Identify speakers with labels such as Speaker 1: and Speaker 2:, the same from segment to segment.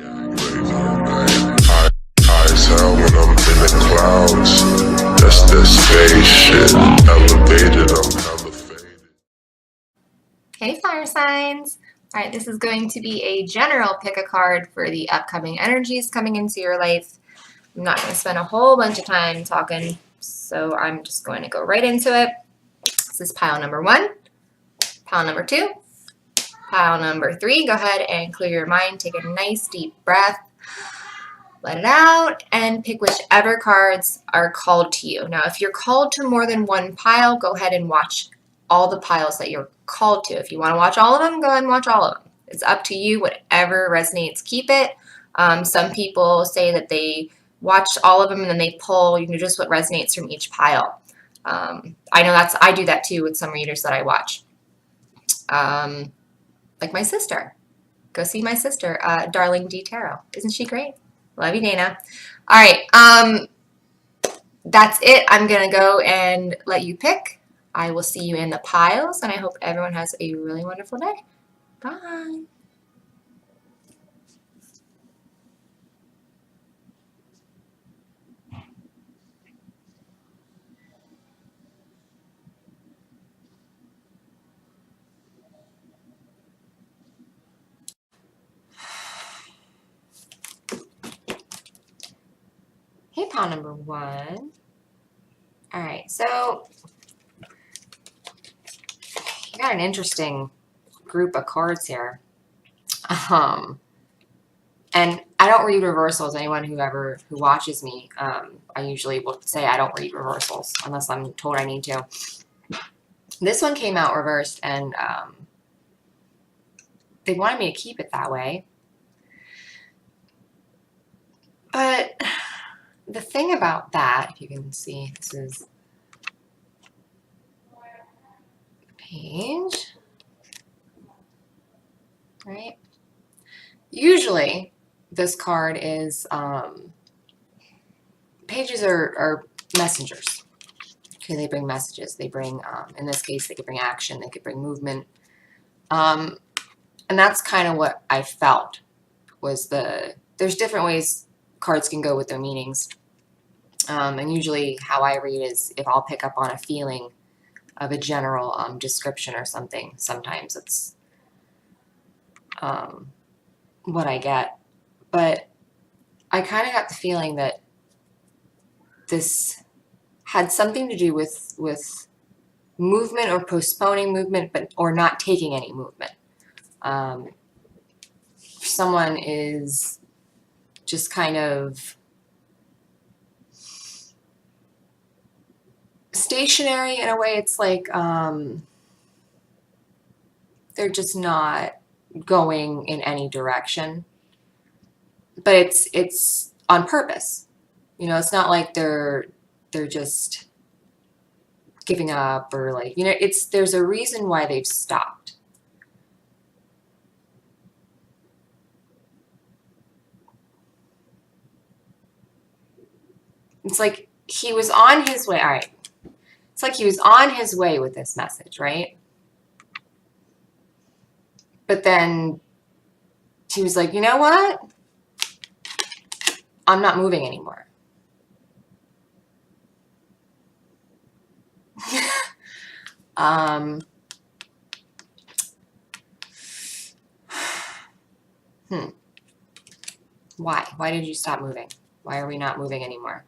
Speaker 1: High as hell when I'm in the clouds. That's that space shit. Elevated, I'm hella faded.
Speaker 2: Hey, fire signs. All right, this is going to be a general pick a card for the upcoming energies coming into your life. I'm not going to spend a whole bunch of time talking, so I'm just going to go right into it. This is pile number 1, pile number 2, pile number 3. Go ahead and clear your mind. Take a nice deep breath. Let it out and pick whichever cards are called to you. Now, if you're called to more than one pile, go ahead and watch all the piles that you're called to. If you want to watch all of them, go ahead and watch all of them. It's up to you. Whatever resonates, keep it. Some people say that they watch all of them and then they pull, just what resonates from each pile. I know I do that too with some readers that I watch. Like my sister. Go see my sister, Darling D. Tarot. Isn't she great? Love you, Dana. All right, that's it. I'm going to go and let you pick. I will see you in the piles, and I hope everyone has a really wonderful day. Bye. Hey, pile number 1. All right, so you got an interesting group of cards here. And I don't read reversals. Anyone who watches me, I usually will say I don't read reversals unless I'm told I need to. This one came out reversed, and they wanted me to keep it that way. But the thing about that, if you can see, this is the page, right? Usually, this card is, pages are messengers. Okay, they bring messages. They bring, in this case, they could bring action. They could bring movement. And that's kind of what I felt was there's different ways cards can go with their meanings. And usually how I read is if I'll pick up on a feeling of a general description or something, sometimes it's what I get. But I kind of got the feeling that this had something to do with movement or postponing movement, or not taking any movement. Someone is just kind of stationary in a way. It's like they're just not going in any direction, but it's on purpose. It's not like they're just giving up, or like, there's a reason why they've stopped. It's like he was on his way. All right. It's like he was on his way with this message, right? But then he was like, you know what? I'm not moving anymore. Why? Why did you stop moving? Why are we not moving anymore?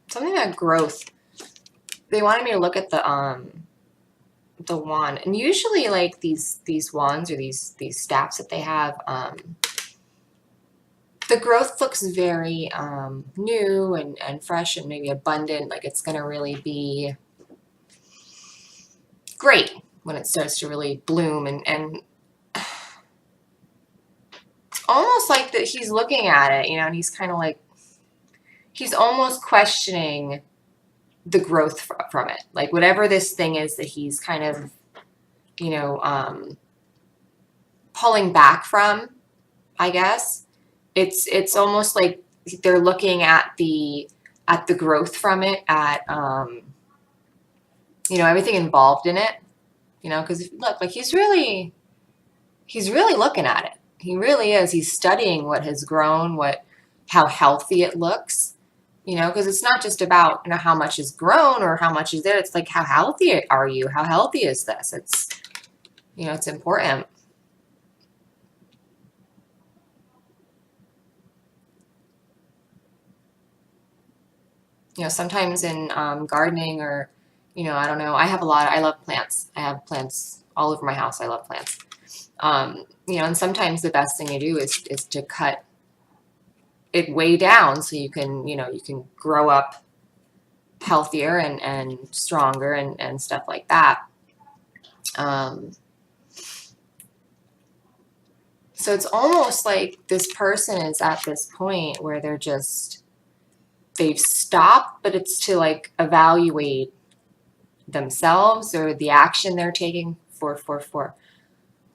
Speaker 2: Something about growth. They wanted me to look at the wand, and usually like these wands or these staffs that they have, the growth looks very new and fresh and maybe abundant. Like it's gonna really be great when it starts to really bloom, and it's almost like that he's looking at it, and he's kind of like, he's almost questioning the growth from it. Like whatever this thing is that he's kind of, you know, pulling back from, I guess. It's almost like they're looking at the growth from it, at you know, everything involved in it, you know, because look, like he's really looking at it. He really is. He's studying what has grown, how healthy it looks, you know, because it's not just about, you know, how much is grown or how much is there. It's like, how healthy are you? How healthy is this? It's, you know, it's important. You know, sometimes in gardening, or, you know, I don't know, I love plants. I have plants all over my house. I love plants. You know, and sometimes the best thing to do is to cut it way down so you can, you know, you can grow up healthier and stronger and stuff like that. So it's almost like this person is at this point where they've stopped, but it's to like evaluate themselves or the action they're taking.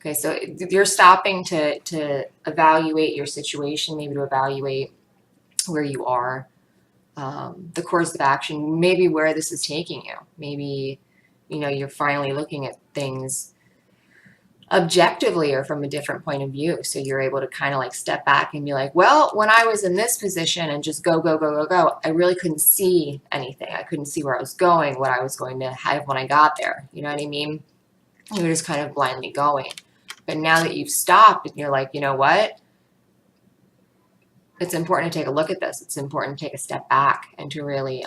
Speaker 2: Okay, so you're stopping to evaluate your situation, maybe to evaluate where you are, the course of action, maybe where this is taking you. Maybe, you know, you're finally looking at things objectively or from a different point of view. So you're able to kind of like step back and be like, well, when I was in this position and just go, I really couldn't see anything. I couldn't see where I was going, what I was going to have when I got there. You know what I mean? You were just kind of blindly going. But now that you've stopped and you're like, you know what? It's important to take a look at this. It's important to take a step back and to really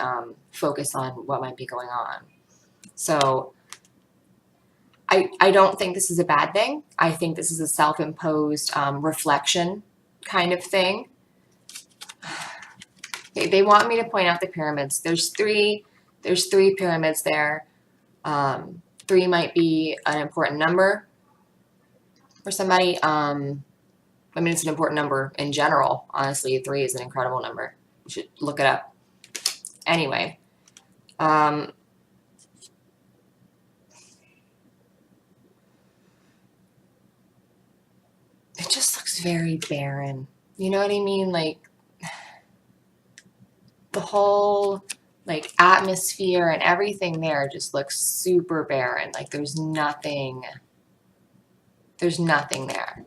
Speaker 2: focus on what might be going on. So I don't think this is a bad thing. I think this is a self-imposed reflection kind of thing. They want me to point out the pyramids. There's three pyramids there. 3 might be an important number for somebody. I mean, it's an important number in general. Honestly, 3 is an incredible number. You should look it up. Anyway, it just looks very barren. You know what I mean? Like the whole like atmosphere and everything there just looks super barren. Like there's nothing there.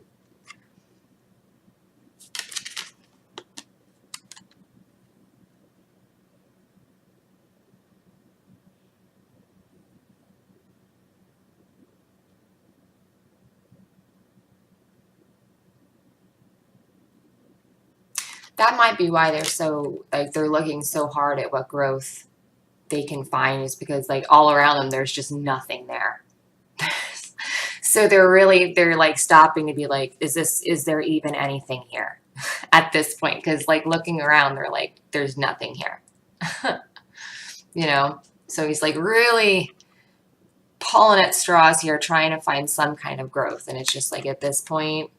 Speaker 2: That might be why they're looking so hard at what growth they can find, is because like all around them there's just nothing there. So they're like stopping to be like, is there even anything here at this point? Because like looking around, they're like, there's nothing here. You know? So he's like really pulling at straws here, trying to find some kind of growth. And it's just like at this point,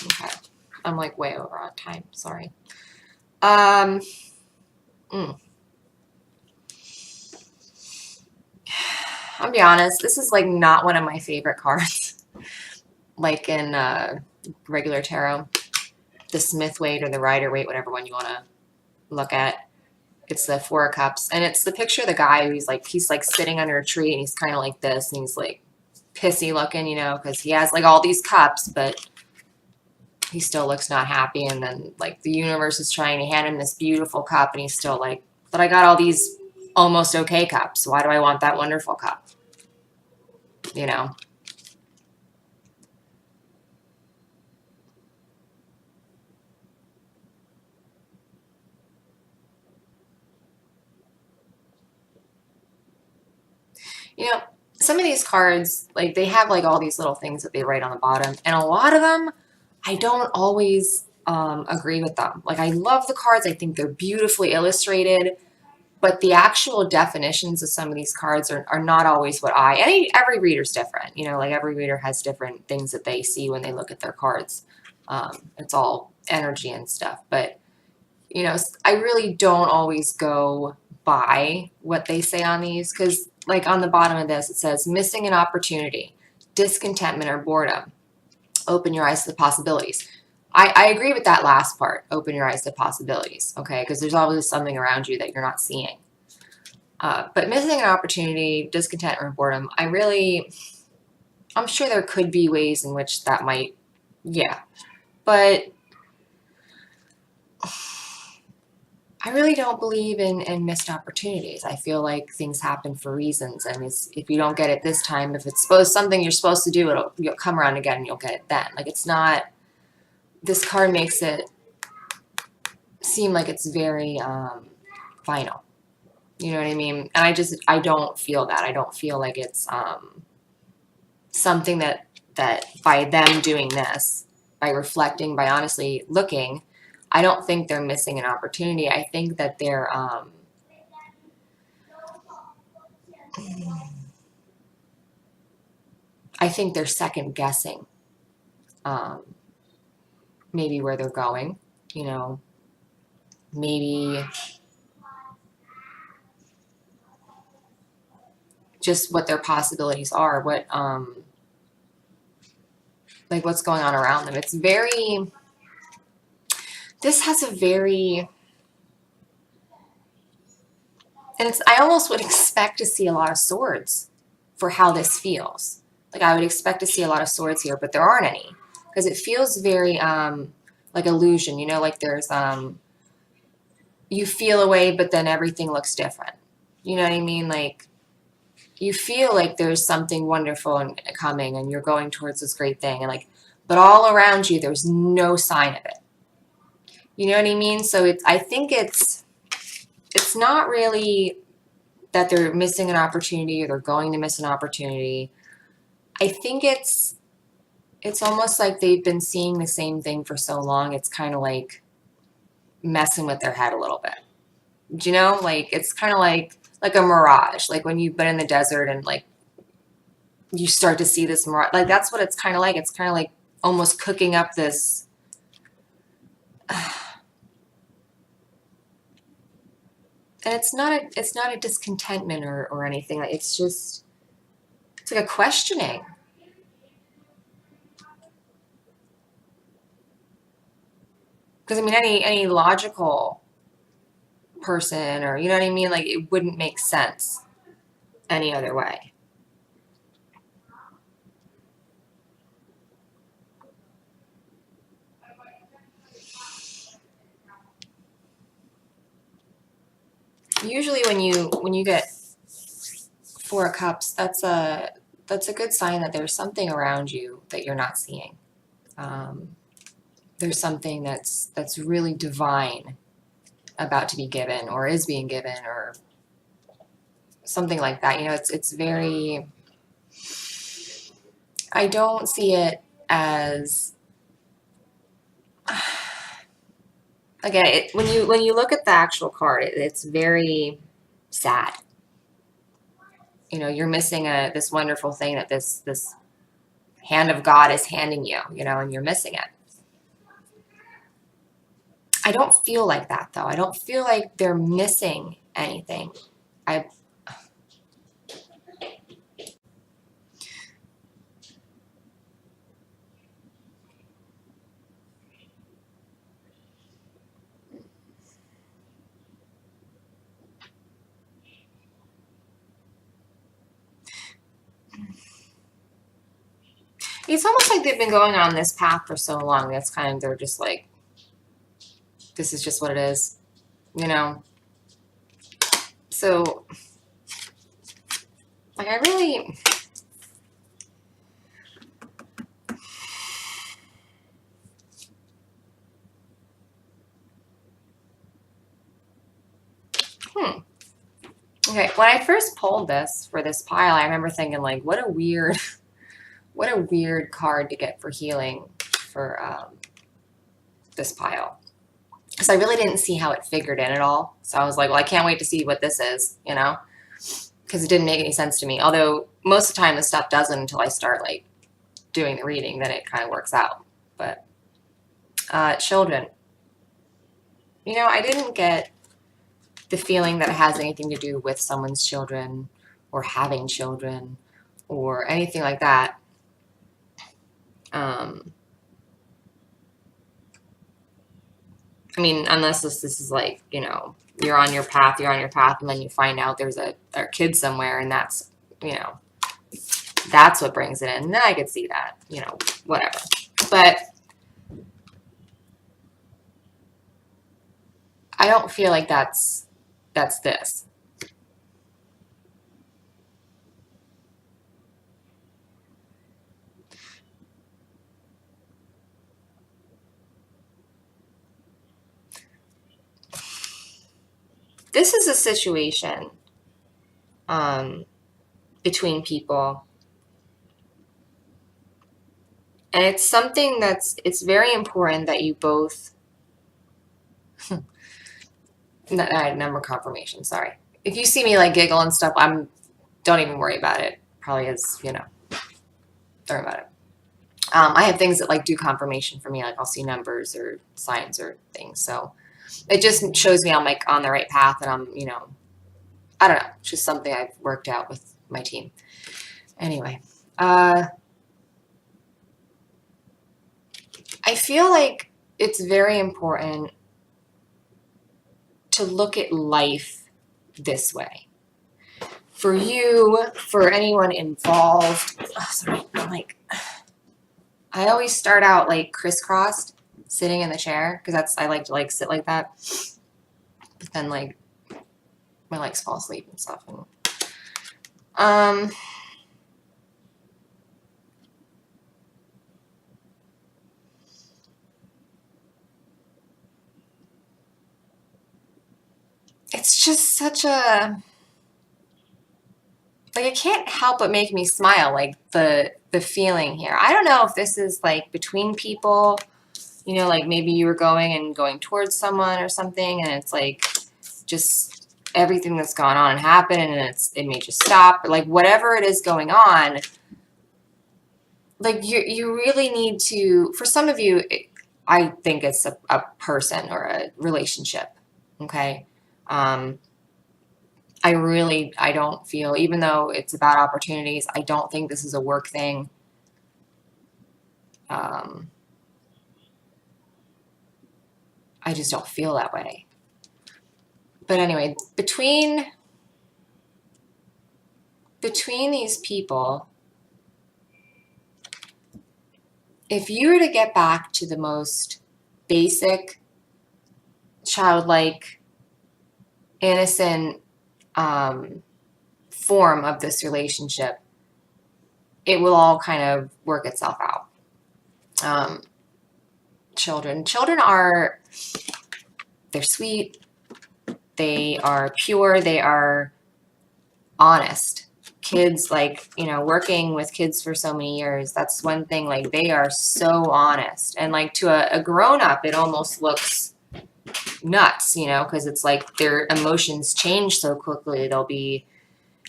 Speaker 2: okay, I'm like way over on time. Sorry. I'll be honest, this is like not one of my favorite cards. Like in regular tarot, the Smith weight or the Rider weight, whatever one you want to look at. It's the 4 of Cups, and it's the picture of the guy who he's like sitting under a tree, and he's kind of like this, and he's like pissy looking, you know, because he has like all these cups, but he still looks not happy. And then like the universe is trying to hand him this beautiful cup, and he's still like, but I got all these almost okay cups. Why do I want that wonderful cup? You know? You know, some of these cards, like they have like all these little things that they write on the bottom, and a lot of them, I don't always agree with them. Like I love the cards. I think they're beautifully illustrated, But the actual definitions of some of these cards are not always what every reader's different. You know, like every reader has different things that they see when they look at their cards. It's all energy and stuff. But, you know, I really don't always go by what they say on these, because like on the bottom of this, it says missing an opportunity, discontentment or boredom. Open your eyes to the possibilities. I agree with that last part. Open your eyes to possibilities, okay? Because there's always something around you that you're not seeing. But missing an opportunity, discontent, or boredom, I'm sure there could be ways in which that might, yeah. But I really don't believe in missed opportunities. I feel like things happen for reasons, and if you don't get it this time, if it's something you're supposed to do, you'll come around again and you'll get it then. Like, it's not. This card makes it seem like it's very final. You know what I mean? And I don't feel that. I don't feel like it's something that by them doing this, by reflecting, by honestly looking, I don't think they're missing an opportunity. I think that they're second guessing maybe where they're going, you know, maybe just what their possibilities are, what like what's going on around them. It's very, this has a very, and I almost would expect to see a lot of swords for how this feels. Like, I would expect to see a lot of swords here, but there aren't any, because it feels very like illusion, you know, like there's you feel a way, but then everything looks different. You know what I mean? Like, you feel like there's something wonderful and coming, and you're going towards this great thing, and like, but all around you, there's no sign of it. You know what I mean? So I think it's not really that they're missing an opportunity or they're going to miss an opportunity. I think it's almost like they've been seeing the same thing for so long. It's kind of like messing with their head a little bit. Do you know? Like, it's kind of like a mirage. Like when you've been in the desert and like you start to see this mirage. Like, that's what it's kind of like. It's kind of like almost cooking up this. And it's not a discontentment or anything. It's like a questioning. Because I mean, any logical person, or you know what I mean, like, it wouldn't make sense any other way. Usually when you get Four of Cups, that's a good sign that there's something around you that you're not seeing. There's something that's really divine about to be given, or is being given, or something like that. You know, it's very, I don't see it as, again, when you look at the actual card, it's very sad. You know, you're missing this wonderful thing that this hand of God is handing you, you know, and you're missing it. I don't feel like that, though. I don't feel like they're missing anything. It's almost like they've been going on this path for so long. That's kind of, they're just like, this is just what it is, you know? So, like, I really, okay, when I first pulled this for this pile, I remember thinking, like, what a weird card to get for healing for this pile. because I really didn't see how it figured in at all. So I was like, well, I can't wait to see what this is, you know, because it didn't make any sense to me. Although most of the time this stuff doesn't until I start like doing the reading, then it kind of works out. But children, you know, I didn't get the feeling that it has anything to do with someone's children or having children or anything like that. I mean, unless this is like, you know, you're on your path, and then you find out there's a kid somewhere, and that's, you know, that's what brings it in. And then I could see that, you know, whatever. But I don't feel like that's this. This is a situation between people. And it's something it's very important that you both, number confirmation, sorry. If you see me like giggle and stuff, don't even worry about it. Probably is, you know, don't worry about it. I have things that like do confirmation for me, like I'll see numbers or signs or things. So it just shows me I'm like on the right path, and I'm, you know, I don't know, it's just something I've worked out with my team. Anyway, I feel like it's very important to look at life this way. For you, for anyone involved, sorry, I'm like, I always start out like crisscrossed, sitting in the chair, because I like to like sit like that. But then like my legs fall asleep and stuff. And, it's just such a, like, it can't help but make me smile, like the feeling here. I don't know if this is like between people, you know, like maybe you were going towards someone or something, and it's like just everything that's gone on and happened, and it made you stop, or like whatever it is going on. Like you really need to, for some of you, I think it's a person or a relationship. Okay. I don't feel, even though it's about opportunities, I don't think this is a work thing. I just don't feel that way. But anyway, between these people, if you were to get back to the most basic, childlike, innocent form of this relationship, it will all kind of work itself out. Children are, they're sweet, they are pure, they are honest. Kids, like, you know, working with kids for so many years, that's one thing, like they are so honest. And like to a grown-up, it almost looks nuts, you know, because it's like their emotions change so quickly. They'll be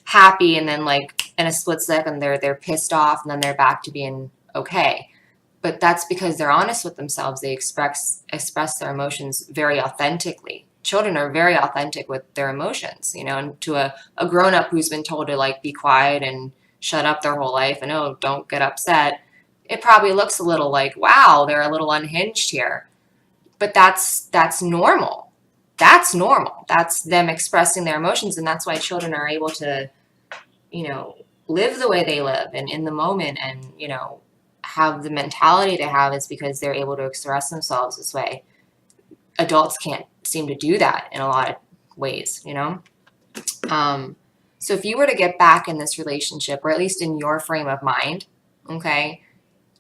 Speaker 2: happy, and then like in a split second they're pissed off, and then they're back to being okay. But that's because they're honest with themselves. They express their emotions very authentically. Children are very authentic with their emotions, you know, and to a grown-up who's been told to like be quiet and shut up their whole life and, oh, don't get upset, it probably looks a little like, wow, they're a little unhinged here. But that's normal. That's normal. That's them expressing their emotions, and that's why children are able to, you know, live the way they live and in the moment, and, you know, have the mentality they have, is because they're able to express themselves this way. Adults can't seem to do that in a lot of ways, you know? So if you were to get back in this relationship, or at least in your frame of mind, okay,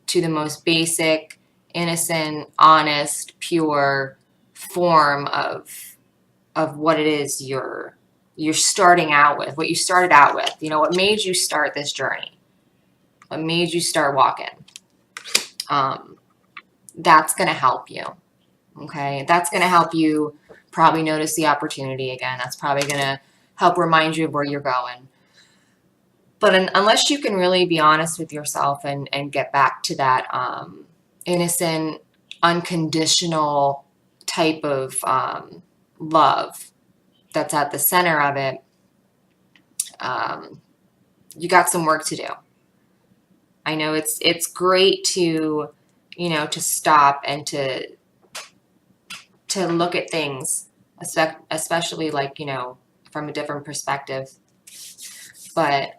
Speaker 2: to the most basic, innocent, honest, pure form of what it is you're starting out with, what you started out with, you know, what made you start this journey, what made you start walking, that's going to help you. Okay, that's going to help you probably notice the opportunity again. That's probably going to help remind you of where you're going. But unless you can really be honest with yourself and get back to that innocent, unconditional type of love that's at the center of it, you got some work to do. I know it's great to, you know, to stop and to look at things, especially like, you know, from a different perspective. But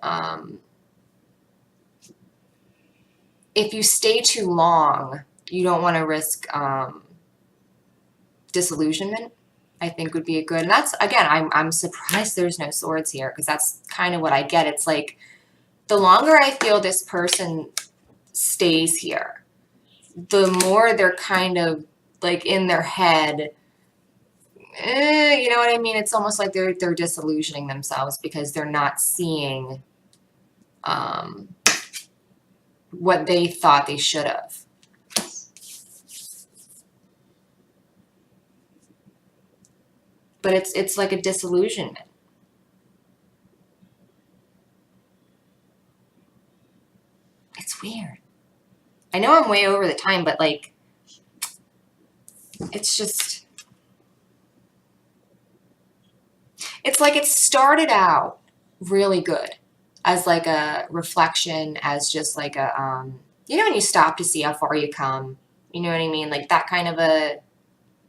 Speaker 2: if you stay too long, you don't want to risk disillusionment, I think would be a good. And that's, again, I'm surprised there's no swords here, because that's kind of what I get. It's like, the longer I feel this person stays here, the more they're kind of like in their head, you know what I mean? It's almost like they're disillusioning themselves because they're not seeing what they thought they should have. But it's like a disillusionment. It's weird. I know I'm way over the time, but like, it's just, it's like it started out really good as like a reflection, as just like a, you know, when you stop to see how far you come, you know what I mean? Like that kind of a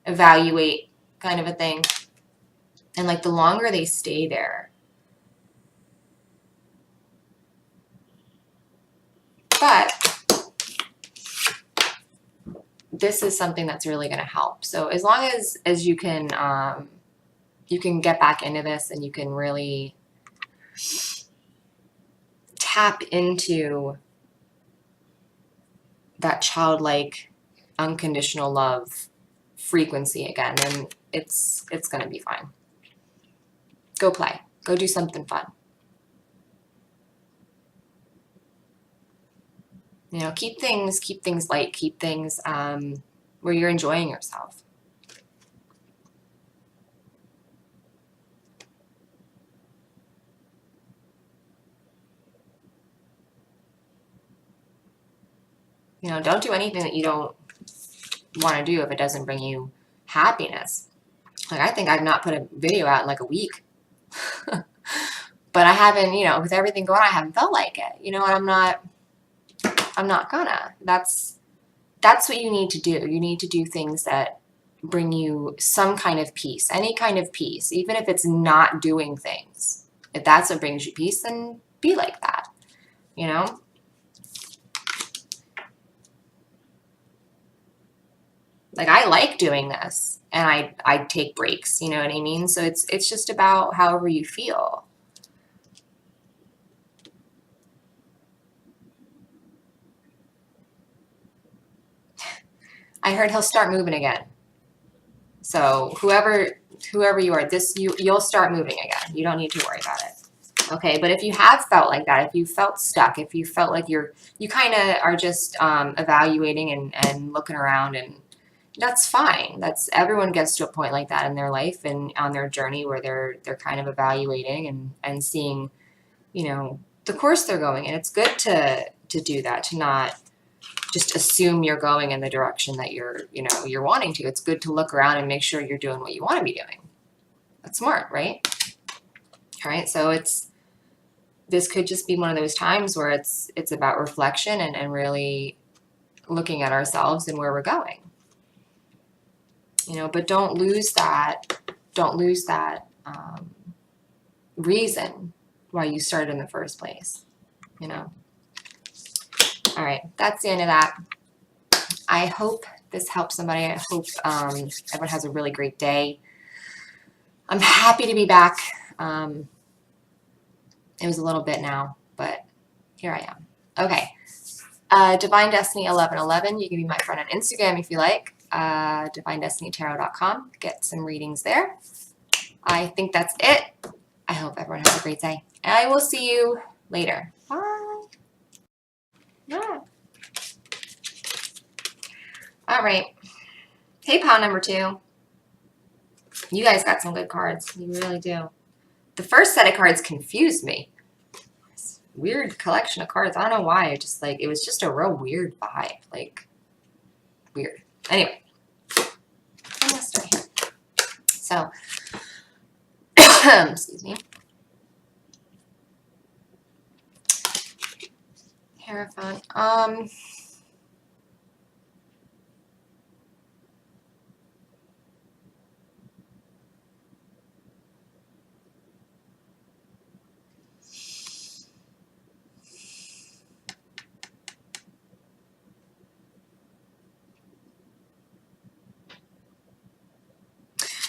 Speaker 2: evaluate kind of a thing. And like the longer they stay there, but this is something that's really going to help. So as long as you can get back into this, and you can really tap into that childlike, unconditional love frequency again, then it's going to be fine. Go play. Go do something fun. You know, keep things light, keep things where you're enjoying yourself. You know, don't do anything that you don't want to do if it doesn't bring you happiness. Like, I think I've not put a video out in like a week. But I haven't, you know, with everything going on, I haven't felt like it, you know, and I'm not gonna. That's what you need to do. You need to do things that bring you some kind of peace, any kind of peace, even if it's not doing things. If that's what brings you peace, then be like that, you know? Like, I like doing this, and I take breaks, you know what I mean? So it's just about however you feel. I heard he'll start moving again. So whoever you are, you'll start moving again. You don't need to worry about it. Okay, but if you have felt like that, if you felt stuck, if you felt like you kind of are just evaluating and looking around, and that's fine. Everyone gets to a point like that in their life and on their journey where they're kind of evaluating and seeing, you know, the course they're going in. It's good to do that, to not just assume you're going in the direction that you're wanting to. It's good to look around and make sure you're doing what you want to be doing. That's smart, right? All right, so this could just be one of those times where it's about reflection and really looking at ourselves and where we're going. You know, but don't lose that reason why you started in the first place, you know. All right, that's the end of that. I hope this helps somebody. I hope everyone has a really great day. I'm happy to be back. It was a little bit now, but here I am. Okay. Divine Destiny 1111. You can be my friend on Instagram if you like. DivineDestinyTarot.com. Get some readings there. I think that's it. I hope everyone has a great day. And I will see you later. Bye. Yeah. All right. Hey, pile number 2. You guys got some good cards. You really do. The first set of cards confused me. This weird collection of cards. I don't know why. It just like, it was just a real weird vibe. Like, weird. Anyway. So, excuse me. Hierophant.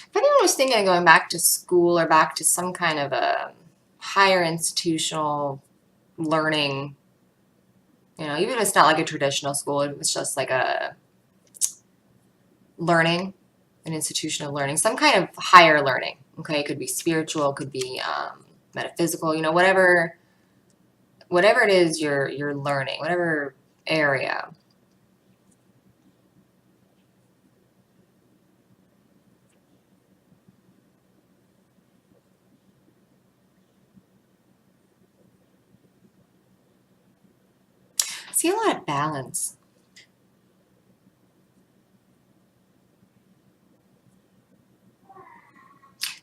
Speaker 2: If anyone was thinking of going back to school or back to some kind of a higher institutional learning, you know, even if it's not like a traditional school, it was just like a learning, an institution of learning, some kind of higher learning. Okay, it could be spiritual, it could be metaphysical, you know, whatever it is you're learning, whatever area. I see a lot of balance.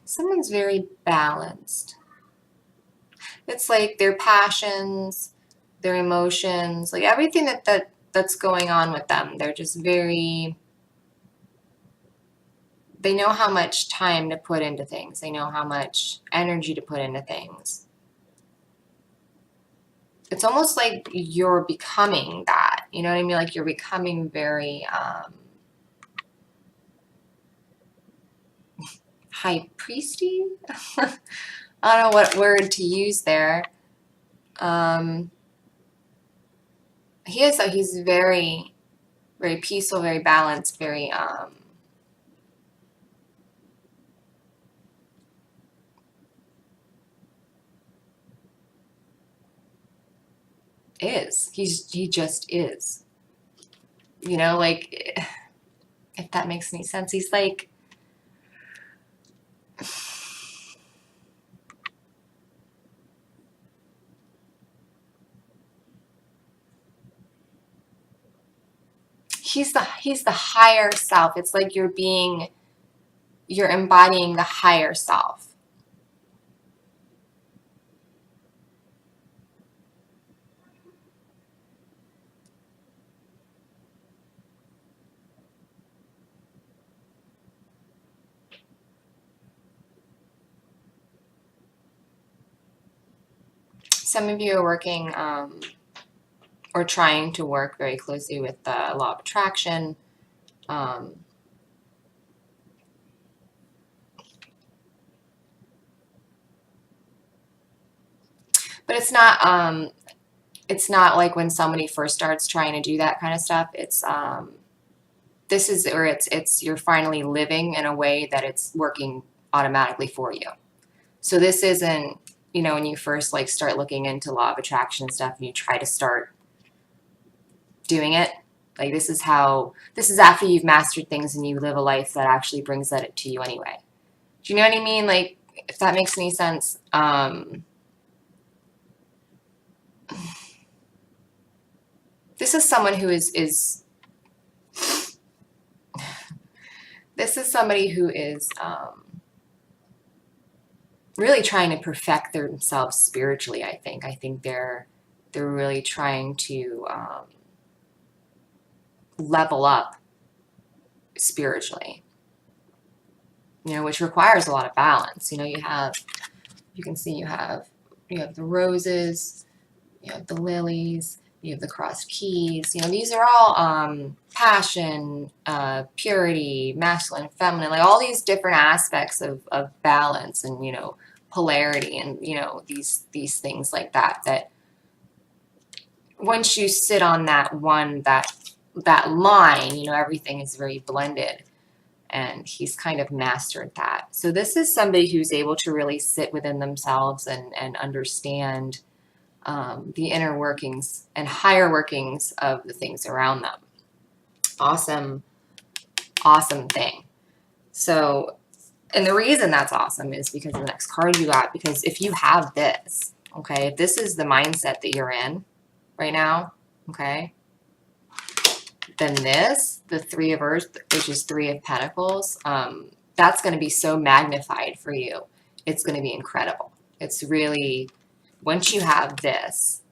Speaker 2: Someone's very balanced. It's like their passions, their emotions, like everything that's going on with them. They're just very, they know how much time to put into things. They know how much energy to put into things. It's almost like you're becoming that. You know what I mean? Like you're becoming very high priesty. I don't know what word to use there. He's very, very peaceful, very balanced, very he just is. You know, like, if that makes any sense. He's like, he's the higher self. It's like you're embodying the higher self. Some of you are working or trying to work very closely with the law of attraction. But it's not like when somebody first starts trying to do that kind of stuff. It's it's you're finally living in a way that it's working automatically for you. So this isn't, you know, when you first like start looking into law of attraction and stuff and you try to start doing it, like this is after you've mastered things and you live a life that actually brings that to you anyway. Do you know what I mean? Like, if that makes any sense. This is someone who is this is somebody who is really trying to perfect themselves spiritually. I think they're really trying to level up spiritually, you know, which requires a lot of balance. You know, you can see you have the roses, you have the lilies, you have the crossed keys. You know, these are all passion, purity, masculine, feminine, like all these different aspects of balance and, you know, polarity and, you know, these things like that once you sit on that line, you know, everything is very blended. And he's kind of mastered that. So this is somebody who's able to really sit within themselves and understand the inner workings and higher workings of the things around them. Awesome awesome thing. So, and the reason that's awesome is because of the next card you got, because if you have this, okay, if this is the mindset that you're in right now, okay, then this, the Three of Earth, which is Three of Pentacles, that's going to be so magnified for you. It's going to be incredible. It's really, once you have this,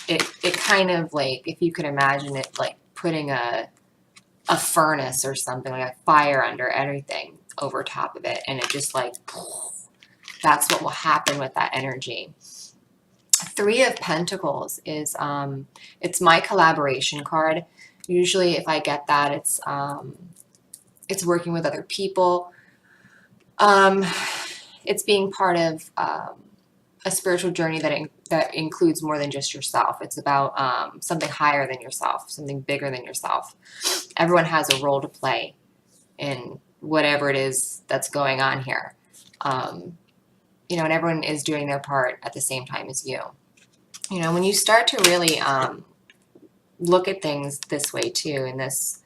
Speaker 2: it kind of like, if you could imagine it like putting a furnace or something, like a fire under everything over top of it, and it just like, that's what will happen with that energy. Three of Pentacles is, it's my collaboration card. Usually if I get that, it's working with other people. It's being part of a spiritual journey that includes more than just yourself. It's about something higher than yourself, something bigger than yourself. Everyone has a role to play in whatever it is that's going on here. You know, and everyone is doing their part at the same time as you. You know, when you start to really look at things this way too, in this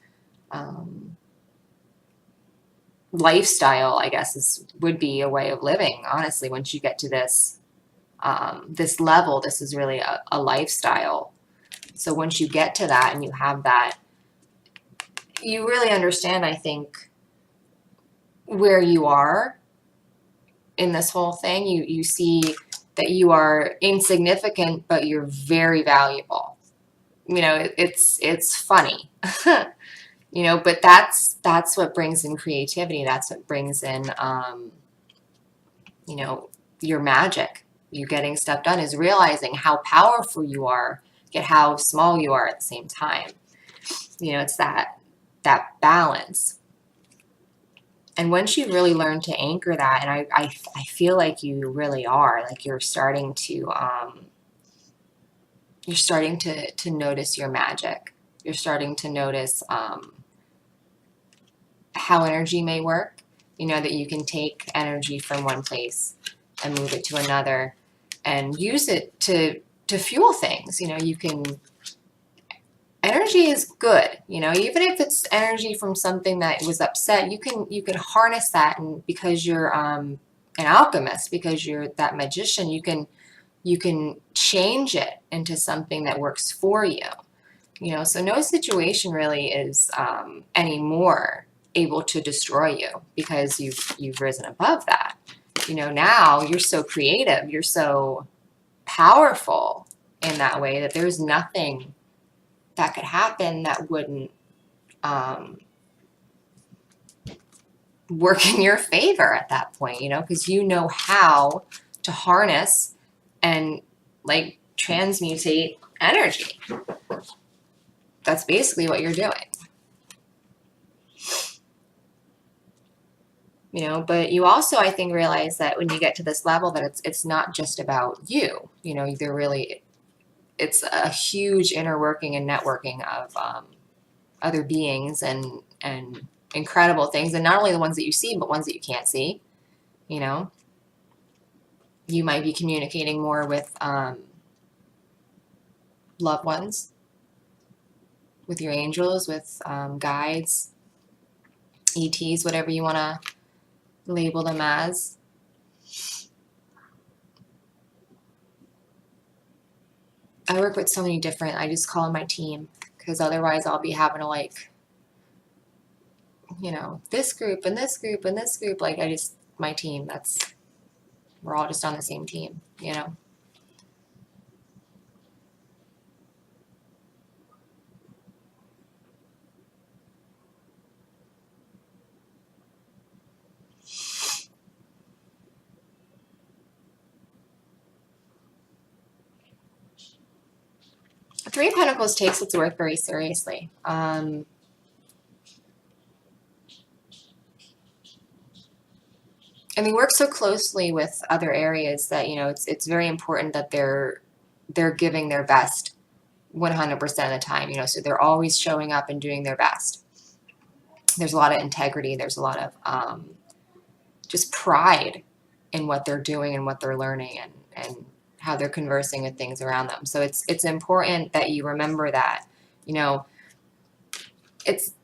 Speaker 2: lifestyle, I guess would be a way of living. Honestly, once you get to this this level, this is really a lifestyle. So once you get to that and you have that, you really understand, I think, where you are in this whole thing. You see that you are insignificant, but you're very valuable. You know, it's funny. You know, but that's what brings in creativity. That's what brings in, you know, your magic. You getting stuff done is realizing how powerful you are, yet how small you are at the same time. You know, it's that balance. And once you really learn to anchor that, and I feel like you really are, like you're starting to notice your magic. You're starting to notice how energy may work. You know, that you can take energy from one place and move it to another and use it to fuel things. You know, you can, energy is good, you know, even if it's energy from something that was upset, you can harness that. And because you're an alchemist, because you're that magician, you can change it into something that works for you. You know, so no situation really is anymore able to destroy you, because you've risen above that. You know, now you're so creative, you're so powerful in that way, that there's nothing that could happen that wouldn't work in your favor at that point, you know, because you know how to harness and like transmutate energy. That's basically what you're doing. You know, but you also, I think, realize that when you get to this level, that it's not just about you. You know, it's a huge inner working and networking of other beings and incredible things, and not only the ones that you see, but ones that you can't see. You know, you might be communicating more with loved ones, with your angels, with guides, ETs, whatever you want to label them as. I work with so many different, I just call them my team, because otherwise I'll be having to, like, you know, this group and this group and this group, like, my team, we're all just on the same team, you know. Three of Pentacles takes its work very seriously. And they work so closely with other areas that, you know, it's very important that they're giving their best 100% of the time, you know, so they're always showing up and doing their best. There's a lot of integrity. There's a lot of just pride in what they're doing and what they're learning, and how they're conversing with things around them. So it's important that you remember that, you know,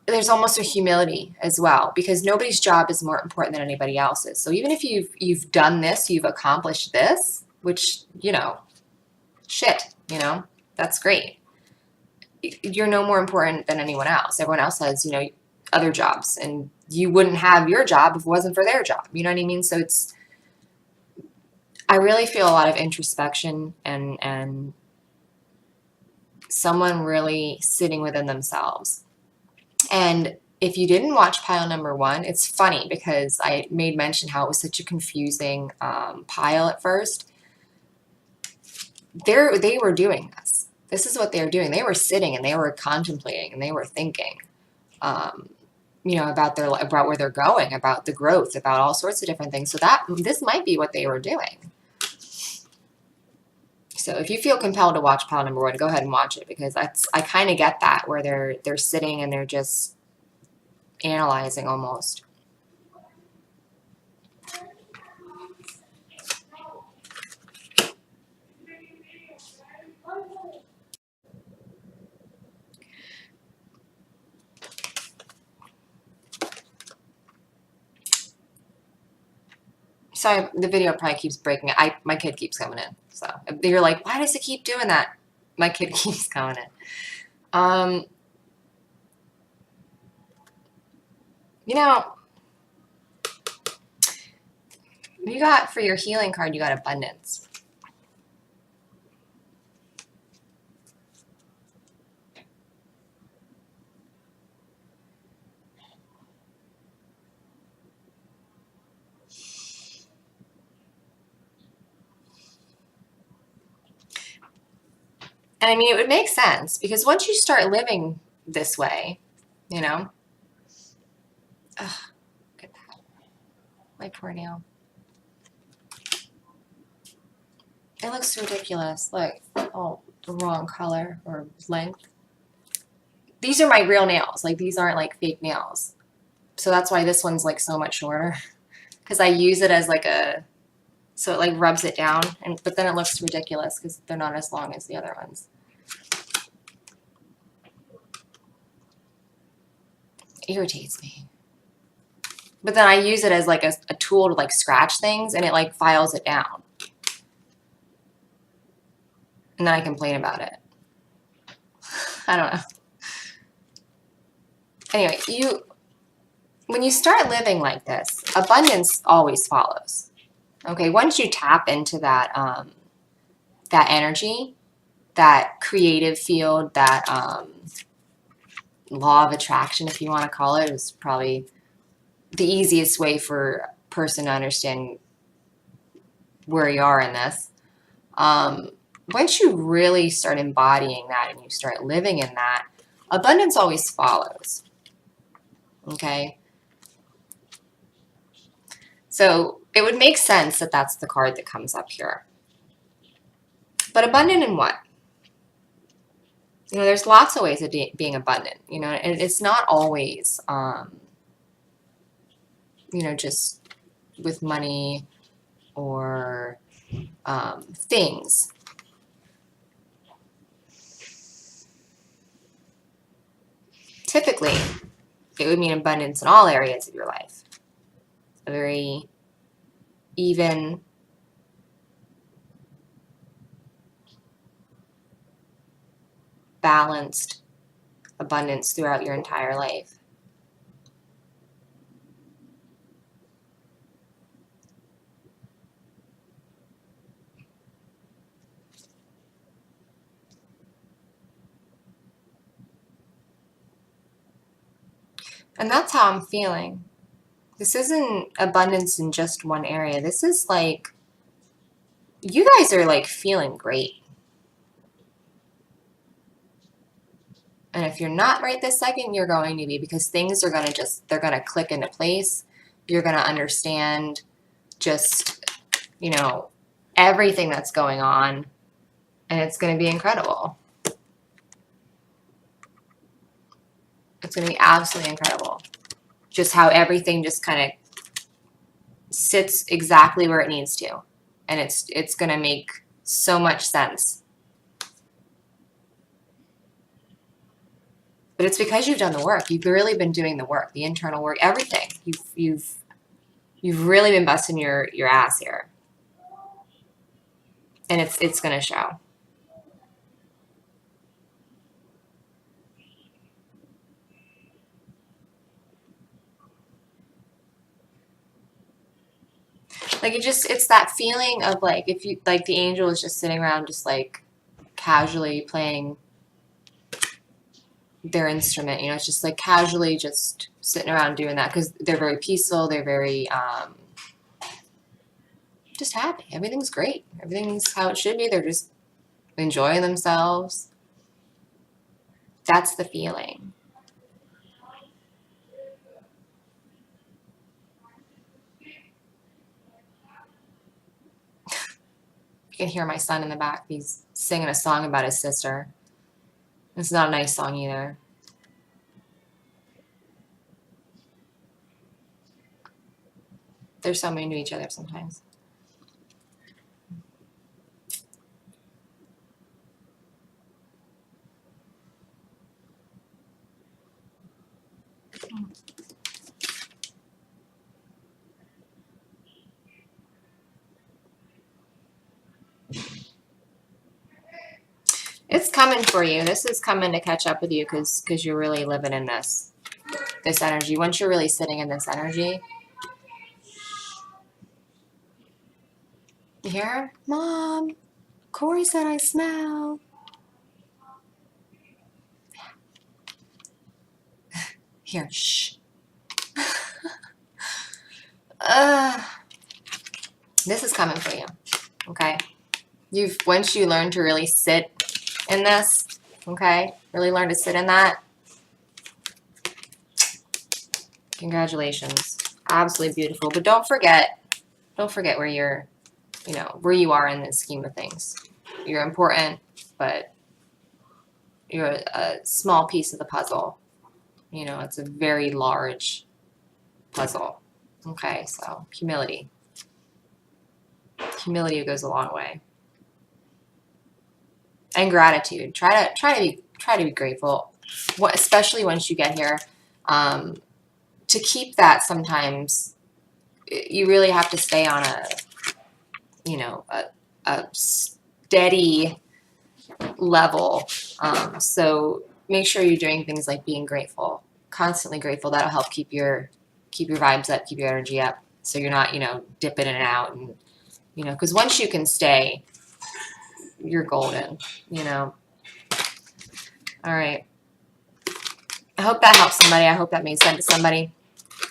Speaker 2: there's almost a humility as well, because nobody's job is more important than anybody else's. So even if you've done this, you've accomplished this, which, you know, shit, you know, that's great. You're no more important than anyone else. Everyone else has, you know, other jobs, and you wouldn't have your job if it wasn't for their job. You know what I mean? So it's, I really feel a lot of introspection and someone really sitting within themselves. And if you didn't watch pile number one, it's funny because I made mention how it was such a confusing pile at first. They were doing this. This is what they were doing. They were sitting and they were contemplating and they were thinking, you know, about where they're going, about the growth, about all sorts of different things. So this might be what they were doing. So if you feel compelled to watch pile number one, go ahead and watch it, because I kind of get that, where they're sitting and they're just analyzing almost. Sorry, the video probably keeps breaking. My kid keeps coming in. So you're like, why does it keep doing that? My kid keeps coming in. You know, you got, for your healing card, you got abundance. And I mean, it would make sense, because once you start living this way, you know, ugh, look at that. My poor nail. It looks ridiculous. Look, oh, the wrong color or length. These are my real nails. Like, these aren't like fake nails. So that's why this one's like so much shorter, because I use it as like a, so it like rubs it down, but then it looks ridiculous because they're not as long as the other ones. It irritates me. But then I use it as like a tool to like scratch things, and it like files it down. And then I complain about it. I don't know. Anyway, when you start living like this, abundance always follows. Okay, once you tap into that that energy, that creative field, that law of attraction, if you want to call it, is probably the easiest way for a person to understand where you are in this. Once you really start embodying that and you start living in that, abundance always follows. Okay? So it would make sense that that's the card that comes up here. But abundant in what? You know, there's lots of ways of being abundant, you know, and it's not always, you know, just with money or things. Typically, it would mean abundance in all areas of your life. A very even, balanced abundance throughout your entire life. And that's how I'm feeling. This isn't abundance in just one area. This is like, you guys are like feeling great. And if you're not right this second, you're going to be, because things are going to just, they're going to click into place. You're going to understand just, you know, everything that's going on, and it's going to be incredible. It's going to be absolutely incredible. Just how everything just kind of sits exactly where it needs to. And it's going to make so much sense. But it's because you've done the work. You've really been doing the work, the internal work, everything. You've really been busting your ass here. And it's going to show. Like it's that feeling of like, if you, like the angel is just sitting around just like casually playing their instrument, you know, it's just like casually just sitting around doing that because they're very peaceful. They're very, just happy. Everything's great. Everything's how it should be. They're just enjoying themselves. That's the feeling. You can hear my son in the back. He's singing a song about his sister. It's not a nice song either. They're so mean to each other sometimes. It's coming for you. This is coming to catch up with you because you're really living in this energy. Once you're really sitting in this energy, you hear her? Mom, Corey said I smell. Here, shh. This is coming for you, okay? Once you learn to really sit in this, okay? Really learn to sit in that. Congratulations. Absolutely beautiful. But don't forget where you're, you know, where you are in the scheme of things. You're important, but you're a small piece of the puzzle. You know, it's a very large puzzle. Okay, so humility. Humility goes a long way. And gratitude. Try to be grateful, especially once you get here. To keep that, sometimes you really have to stay on a steady level. So make sure you're doing things like being grateful, constantly grateful. That'll help keep your vibes up, keep your energy up. So you're not, you know, dipping in and out, and you know, because once you can stay, you're golden, you know. All right. I hope that helps somebody. I hope that made sense to somebody.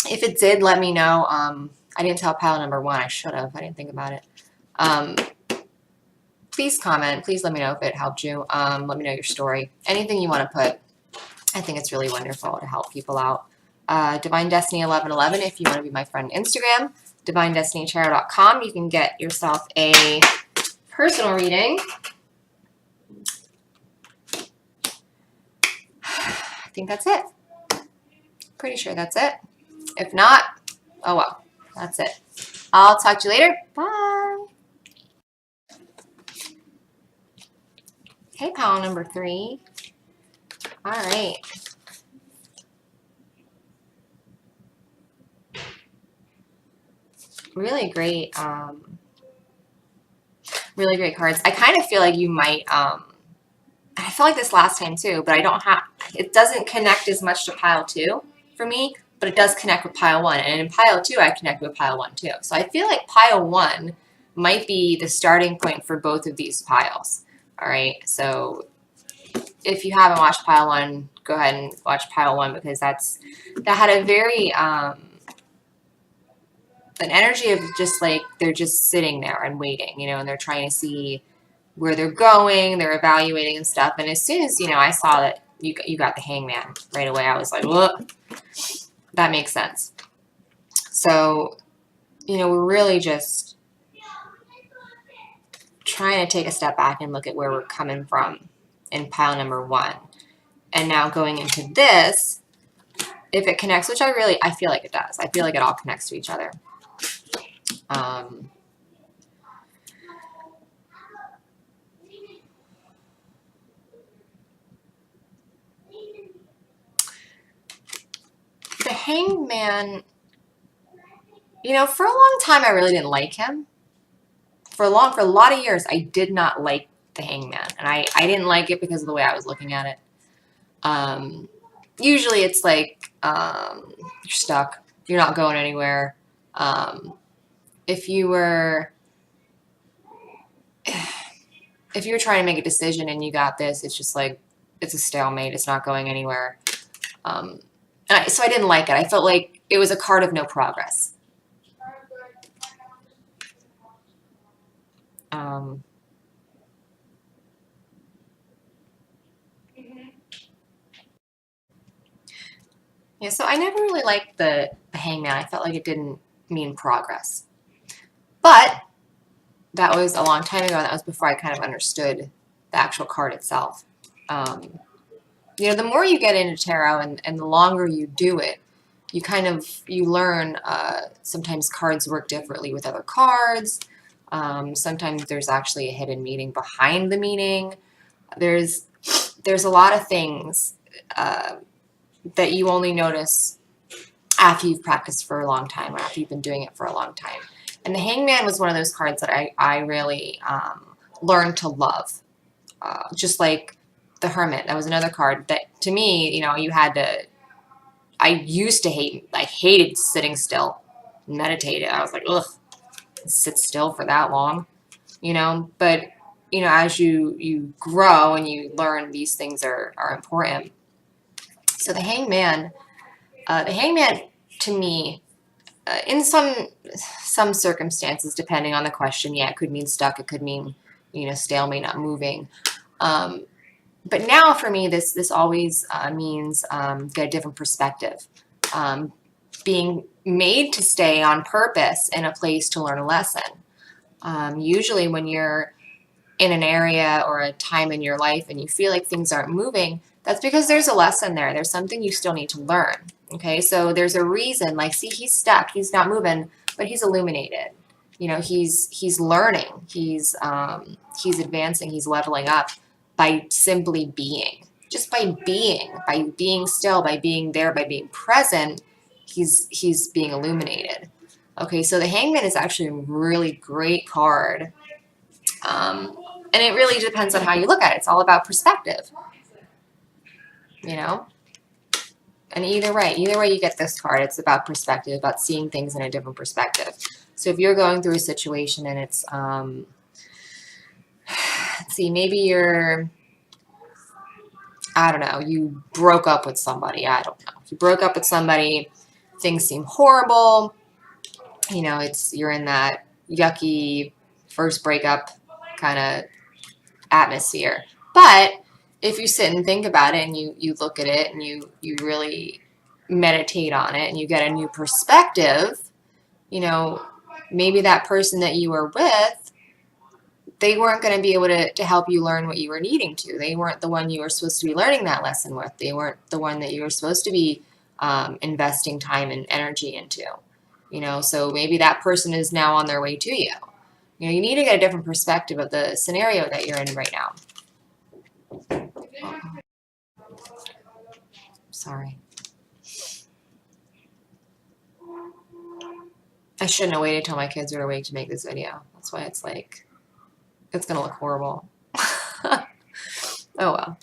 Speaker 2: If it did, let me know. I didn't tell pile number 1. I should have. I didn't think about it. Please comment. Please let me know if it helped you. Let me know your story. Anything you want to put. I think it's really wonderful to help people out. Divine Destiny 1111 if you want to be my friend on Instagram. DivineDestinyTarot.com. You can get yourself a personal reading. I think that's it. Pretty sure that's it. If not, oh well, that's it. I'll talk to you later. Bye. Okay, pile number 3. All right. Really great cards. I kind of feel like you might I feel like this last time too, but it doesn't connect as much to pile 2 for me, but it does connect with pile 1. And in pile 2, I connect with pile 1 too. So I feel like pile 1 might be the starting point for both of these piles. All right. So if you haven't watched pile 1, go ahead and watch pile 1, because that had a very, an energy of just like they're just sitting there and waiting, you know, and they're trying to see where they're going, they're evaluating and stuff. And as soon as, you know, I saw that you got the Hangman right away, I was like, look, that makes sense. So, you know, we're really just trying to take a step back and look at where we're coming from in pile number 1. And now going into this, if it connects, which I feel like it does. I feel like it all connects to each other. Hanged Man, you know, for a long time I really didn't like him. For a lot of years I did not like the Hanged Man, and I didn't like it because of the way I was looking at it. Usually it's like you're stuck, you're not going anywhere. If you were trying to make a decision and you got this, it's just like it's a stalemate. It's not going anywhere. So I didn't like it. I felt like it was a card of no progress. Yeah, so I never really liked the Hangman. I felt like it didn't mean progress. But that was a long time ago. That was before I kind of understood the actual card itself. You know, the more you get into tarot and the longer you do it, you learn sometimes cards work differently with other cards. Sometimes there's actually a hidden meaning behind the meaning. There's a lot of things that you only notice after you've practiced for a long time or after you've been doing it for a long time. And the Hangman was one of those cards that I really learned to love. Just like the Hermit, that was another card that, to me, you know, I hated sitting still, meditating. I was like, ugh, sit still for that long, you know? But, you know, as you grow and you learn, these things are important. So the Hangman to me, in some circumstances, depending on the question, yeah, it could mean stuck, it could mean, you know, stalemate, not moving. But now for me, this always means get a different perspective. Being made to stay on purpose in a place to learn a lesson. Usually when you're in an area or a time in your life and you feel like things aren't moving, that's because there's a lesson there. There's something you still need to learn. Okay, so there's a reason. Like, see, he's stuck, he's not moving, but he's illuminated. You know, he's learning, he's advancing, he's leveling up by simply being. Just by being still, by being there, by being present, he's being illuminated. Okay, so the Hangman is actually a really great card. And it really depends on how you look at it. It's all about perspective, you know? And either way you get this card, it's about perspective, about seeing things in a different perspective. So if you're going through a situation and it's, let's see, maybe you're, I don't know, you broke up with somebody. I don't know. You broke up with somebody, things seem horrible. You know, you're in that yucky first breakup kind of atmosphere. But if you sit and think about it and you look at it and you really meditate on it and you get a new perspective, you know, maybe that person that you were with, they weren't going to be able to help you learn what you were needing to. They weren't the one you were supposed to be learning that lesson with. They weren't the one that you were supposed to be investing time and energy into. You know, so maybe that person is now on their way to you. You know, you need to get a different perspective of the scenario that you're in right now. Oh. Sorry. I shouldn't have waited till my kids were awake to make this video. That's why it's like, it's going to look horrible. Oh, well.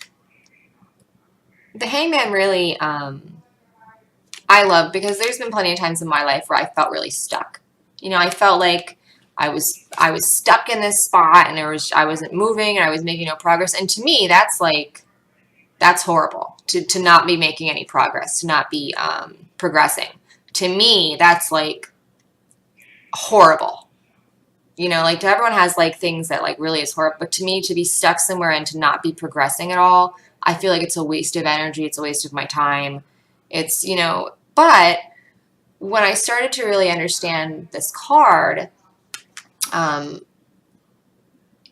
Speaker 2: The Hangman really, I love, because there's been plenty of times in my life where I felt really stuck. You know, I felt like I was stuck in this spot and I wasn't moving and I was making no progress. And to me, that's horrible to not be making any progress, to not be progressing. To me, that's like horrible. You know, like everyone has like things that like really is horrible, but to me, to be stuck somewhere and to not be progressing at all, I feel like it's a waste of energy. It's a waste of my time. It's, you know, but when I started to really understand this card,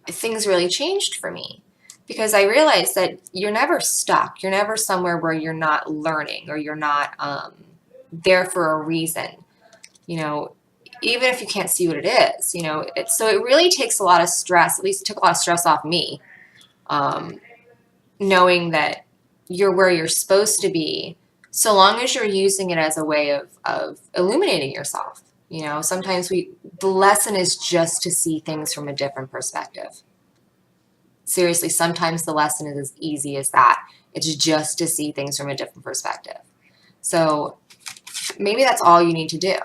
Speaker 2: things really changed for me, because I realized that you're never stuck. You're never somewhere where you're not learning or you're not there for a reason, you know, even if you can't see what it is, you know. So it really takes a lot of stress, at least it took a lot of stress off me, knowing that you're where you're supposed to be so long as you're using it as a way of illuminating yourself. You know, sometimes the lesson is just to see things from a different perspective. Seriously, sometimes the lesson is as easy as that. It's just to see things from a different perspective. So maybe that's all you need to do.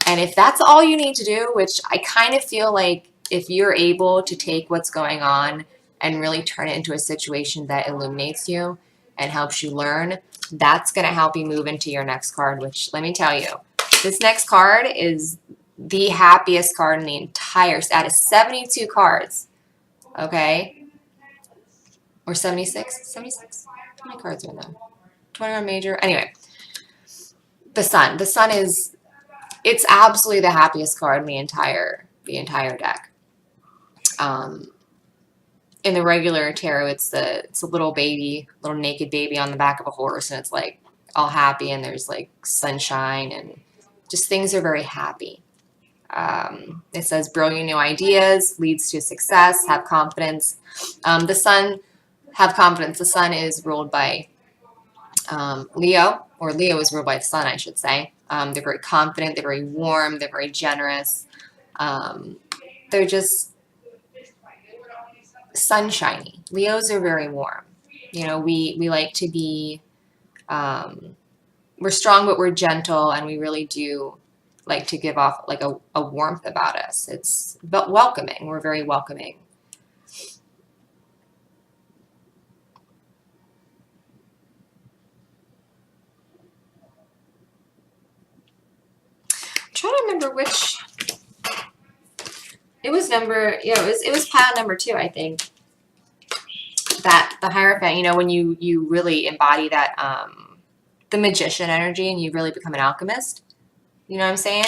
Speaker 2: And if that's all you need to do, which I kind of feel like if you're able to take what's going on and really turn it into a situation that illuminates you and helps you learn, that's going to help you move into your next card, which let me tell you, this next card is the happiest card in the entire set. Out of 72 cards, okay? Or 76? 76? How many cards are in there? 21 major? Anyway, the sun. The sun is, it's absolutely the happiest card in the entire deck. In the regular tarot, it's a little baby, little naked baby on the back of a horse, and it's like all happy, and there's like sunshine, and just things are very happy. It says brilliant new ideas leads to success. Have confidence. The sun, have confidence. The sun is ruled by Leo, or Leo is ruled by the sun, I should say. They're very confident. They're very warm. They're very generous. They're just sunshiny. Leos are very warm. You know, we like to be, we're strong, but we're gentle, and we really do like to give off like a warmth about us. It's welcoming. We're very welcoming. I'm trying to remember which. It was it was pile number 2, I think. That the Hierophant, you know, when you really embody that the magician energy and you really become an alchemist. You know what I'm saying?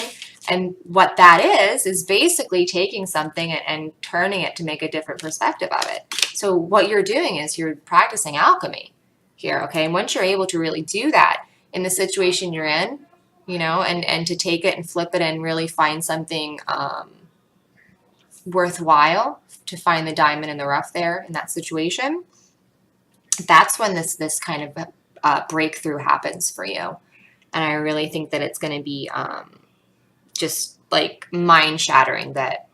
Speaker 2: And what that is basically taking something and turning it to make a different perspective of it. So what you're doing is you're practicing alchemy here, okay? And once you're able to really do that in the situation you're in, you know, and to take it and flip it and really find something worthwhile, to find the diamond in the rough there in that situation, that's when this kind of breakthrough happens for you. And I really think that it's going to be just like mind-shattering, that,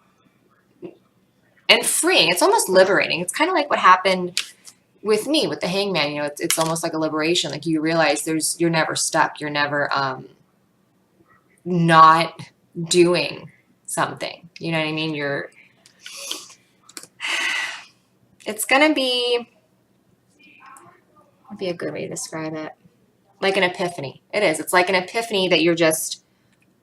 Speaker 2: and freeing. It's almost liberating. It's kind of like what happened with me with the Hangman. You know, it's almost like a liberation. Like you realize you're never stuck. You're never not doing something. You know what I mean? It's going to be, would be a good way to describe it. Like an epiphany. It is. It's like an epiphany that you're just,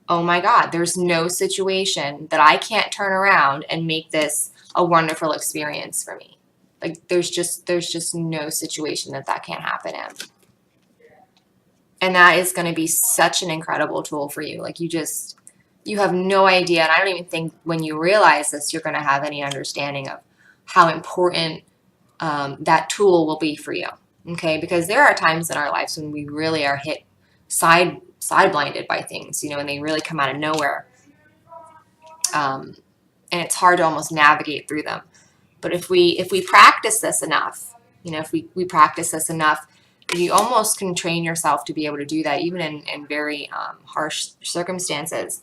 Speaker 2: oh my God, there's no situation that I can't turn around and make this a wonderful experience for me. Like there's just no situation that can't happen in. And that is going to be such an incredible tool for you. Like you have no idea. And I don't even think when you realize this, you're going to have any understanding of how important that tool will be for you. Okay, because there are times in our lives when we really are hit side blinded by things, you know, and they really come out of nowhere. And it's hard to almost navigate through them. But if we practice this enough, you know, if we practice this enough, you almost can train yourself to be able to do that, even in very harsh circumstances.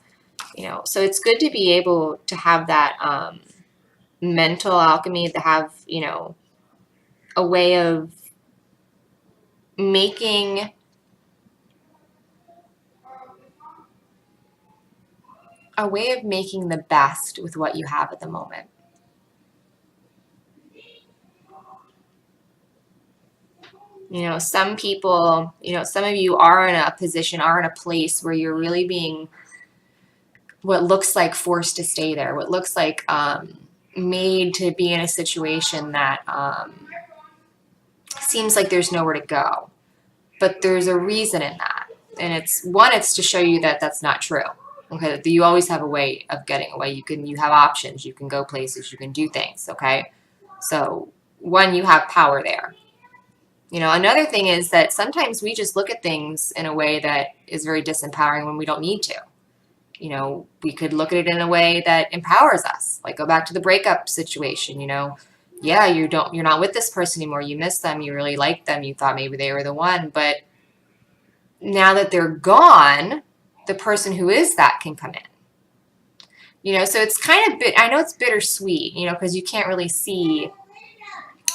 Speaker 2: You know, so it's good to be able to have that mental alchemy, to have, you know, a way of making the best with what you have at the moment. You know, some people, you know, some of you are in a position, are in a place where you're really being what looks like forced to stay there, what looks like made to be in a situation that seems like there's nowhere to go. But there's a reason in that. And it's to show you that that's not true. Okay, that you always have a way of getting away. You have options. You can go places. You can do things. Okay, so one, you have power there. You know, another thing is that sometimes we just look at things in a way that is very disempowering when we don't need to. You know, we could look at it in a way that empowers us. Like go back to the breakup situation. You know, yeah, you're not with this person anymore. You miss them. You really like them. You thought maybe they were the one, but now that they're gone, the person who is that can come in. You know, so it's kind of I know it's bittersweet, you know, because you can't really see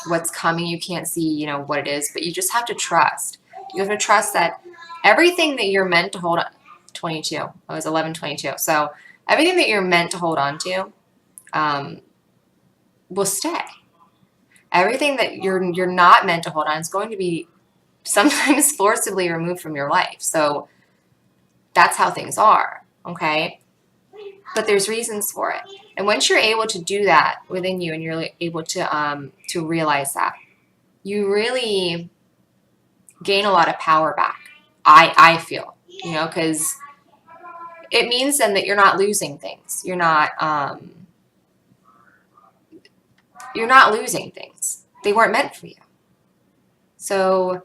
Speaker 2: what's coming. You can't see, you know, what it is, but you just have to trust. You have to trust that everything that you're meant to hold on, 22, it was 11:22. So everything that you're meant to hold on to will stay. Everything that you're not meant to hold on is going to be sometimes forcibly removed from your life. So that's how things are, okay? But there's reasons for it. And once you're able to do that within you and you're able to realize that, you really gain a lot of power back. I feel, you know, because it means then that you're not losing things. You're not losing things. They weren't meant for you. So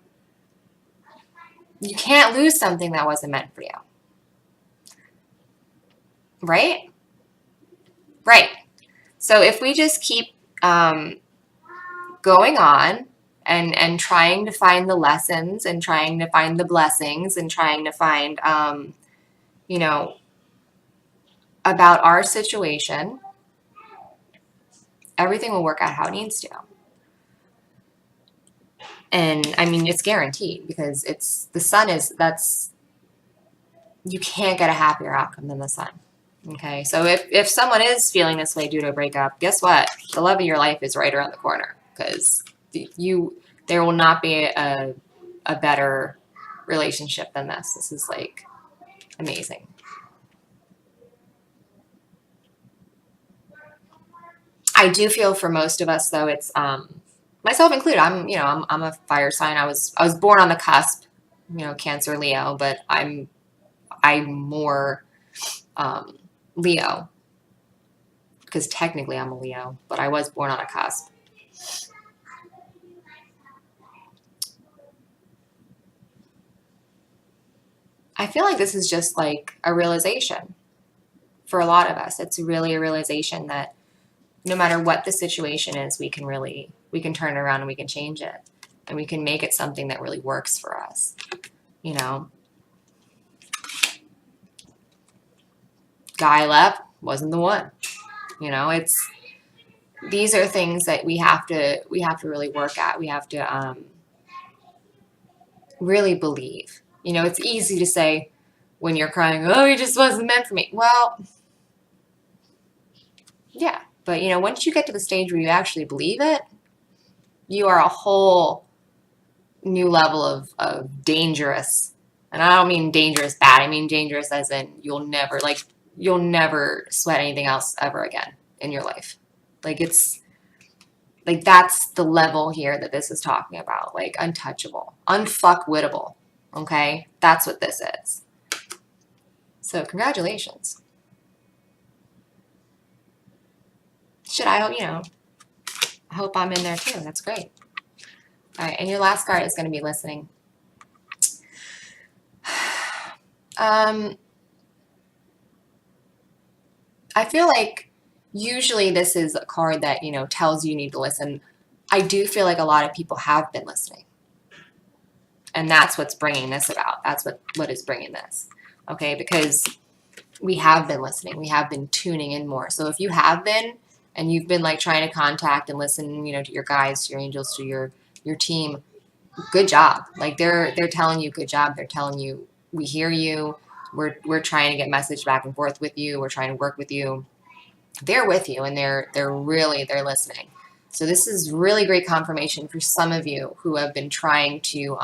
Speaker 2: you can't lose something that wasn't meant for you. Right? Right. So if we just keep going on and trying to find the lessons and trying to find the blessings and trying to find, you know, about our situation, everything will work out how it needs to. And I mean, it's guaranteed because the sun you can't get a happier outcome than the sun. Okay, so if someone is feeling this way due to a breakup, guess what? The love of your life is right around the corner because there will not be a better relationship than this. This is like amazing. I do feel for most of us though, it's myself included. I'm a fire sign. I was born on the cusp, you know, Cancer, Leo, but I'm more Leo because technically I'm a Leo, but I was born on a cusp. I feel like this is just like a realization for a lot of us. It's really a realization that no matter what the situation is, we can turn it around and we can change it and we can make it something that really works for us, you know. Guy left, wasn't the one. You know, these are things that we have to really work at. We have to really believe. You know, it's easy to say when you're crying, oh, he just wasn't meant for me. Well, yeah, but you know, once you get to the stage where you actually believe it, you are a whole new level of dangerous. And I don't mean dangerous bad. I mean dangerous as in you'll never sweat anything else ever again in your life. Like that's the level here that this is talking about. Like untouchable, unfuckwittable. Okay? That's what this is. So congratulations. I hope I'm in there too. That's great. All right, and your last card is going to be listening. I feel like usually this is a card that, you know, tells you need to listen. I do feel like a lot of people have been listening. And that's what's bringing this about. That's what is bringing this. Okay, because we have been listening. We have been tuning in more. So if you have been, and you've been like trying to contact and listen, you know, to your guides, to your angels, to your team, good job. Like they're telling you good job. They're telling you we hear you. We're trying to get message back and forth with you. We're trying to work with you. They're with you and they're listening. So this is really great confirmation for some of you who have been trying to